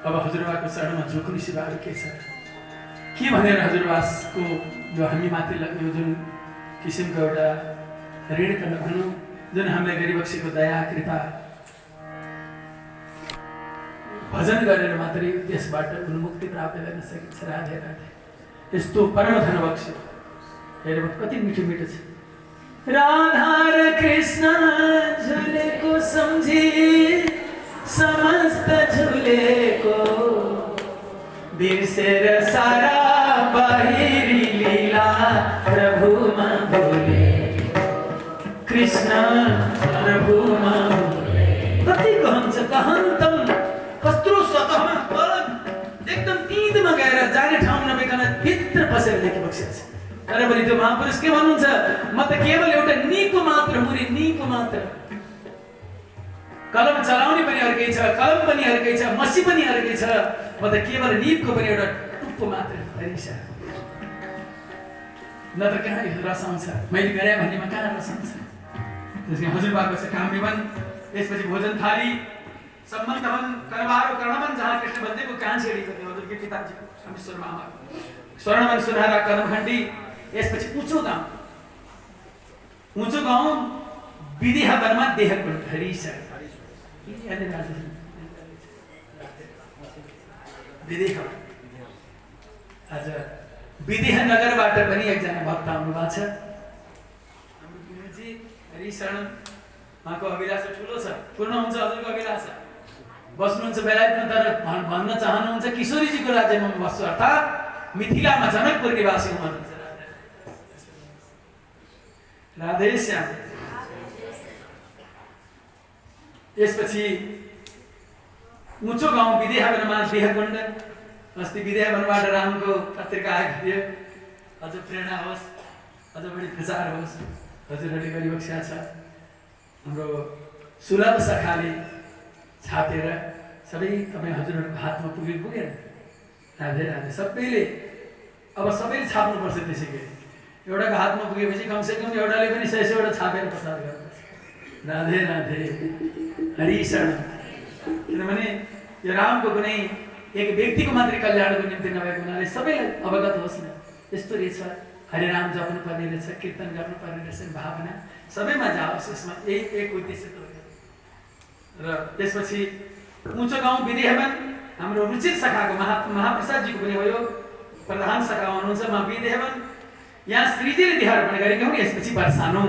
अब हजुरबाको चरणमा झुक्नु सिवाय के छ? के भनेर हजुरबाको जो हामी माथि यो जुन किसिमको एउटा ऋण गर्न भनौँ, जुन हामीलाई गरिबक्सेको दया कृपा, भजन गरेर मात्रै त्यसबाट उन्मुक्ति प्राप्त गर्न सकिन्छ। राधे राधे। यस्तो परम धन बक्स्यो। हेर्नु कति मिठो मिठो छ। राधा र कृष्ण झुलेको सम्झी समस्त झुलेको, बिर्सेर सारा बाहिरी लीला प्रभुमा बोले, कृष्ण प्रभुमा बोले। कति कहन्छ कहन्तम, कत्रो सतहमा एकदम तिदमा गएर जाने ठाउँ नभइकन भित्र बसेर लेखिबक्सेको छ। तर पनि त्यो महापुरुष के भन्नुहुन्छ? म त केवल एउटा निपो मात्र हुँ रे, निपो मात्र। कलम चलाउने पनि अर्कै छ, कलम पनि अर्कै छ, मसी पनि अर्कै छ। म त केवल निपको पनि एउटा टुप्पो मात्र हरिसा। नत्र कहाँ रस आउँछ? मैले गरेँ भन्नेमा कहाँ रस आउँछ? त्यसमा हजुरबाको छ काम्यवन, त्यसपछि भोजन थाली, सम्बन्धवन, करवारो कर्णवन, जहाँ कृष्ण बलदेवको कान छेडिन्छ त्यो हजुरकै पिताजीको रामेश्वर मामाको। स्वर्णवन, सुनहरा, कर्णखण्डी। यसपछि उँचो गाउँ, उँचो गाउँ विदेहवनमा देहकुण्ड, हरिसा। विदेह आज विदेह नगरबाट पनि एकजना भक्त आउनु भएको छ। हाम्रो गुरुजी हरिशरण उहाँको अभिलाषा ठुलो छ, पूर्ण हुन्छ हजुरको अभिलाषा। बस्नुहुन्छ बेलायतमा, तर भन्न चाहनुहुन्छ किशोरीजीको राज्यमा म बस्छु, अर्थात् मिथिलामा जनकपुर निवासी हुनुहुन्छ। राधे श्याम। यसपछि उँचो गाउँ विदेहवनमा देहकुण्ड। अस्ति विदेहवनबाट रामको पत्रिका आएको थियो। अझ प्रेरणा होस्, अझ बढी प्रचार होस्, हजुरहरूले गरिबक्सेका छ। हाम्रो सुलभ सखाले छापेर सबै तपाईँ हजुरहरूको हातमा पुगेन। राधे राधे। सबैले अब सबैले छाप्नुपर्छ। त्यसै गरी एउटाको हातमा पुगेपछि कमसेकम एउटाले पनि 100-100 छापेर प्रचार गर्नुपर्छ। राधे राधे हरिशरण। किनभने यो रामको कुनै एक व्यक्तिको मात्रै कल्याणको निम्ति नभएको हुनाले सबैलाई अवगत होस् न। यस्तो रहेछ, हरिनाम जप्नु पर्ने रहेछ, कीर्तन गर्नुपर्ने रहेछ, भावना सबैमा जाओस्। यसमा यही एक उद्देश्य त हो। र त्यसपछि उँचो गाउँ विदेहवन हाम्रो रुचिर शाखाको महाप्रसादजीको पनि हो। यो प्रधान शाखा हुनुहुन्छ म विदेहवन। यहाँ श्रीजीले देहार्पण गरेका हुन्। यसपछि बर्सानो।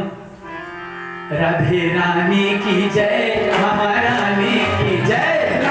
राधे रानी की जय, महारानी की जय।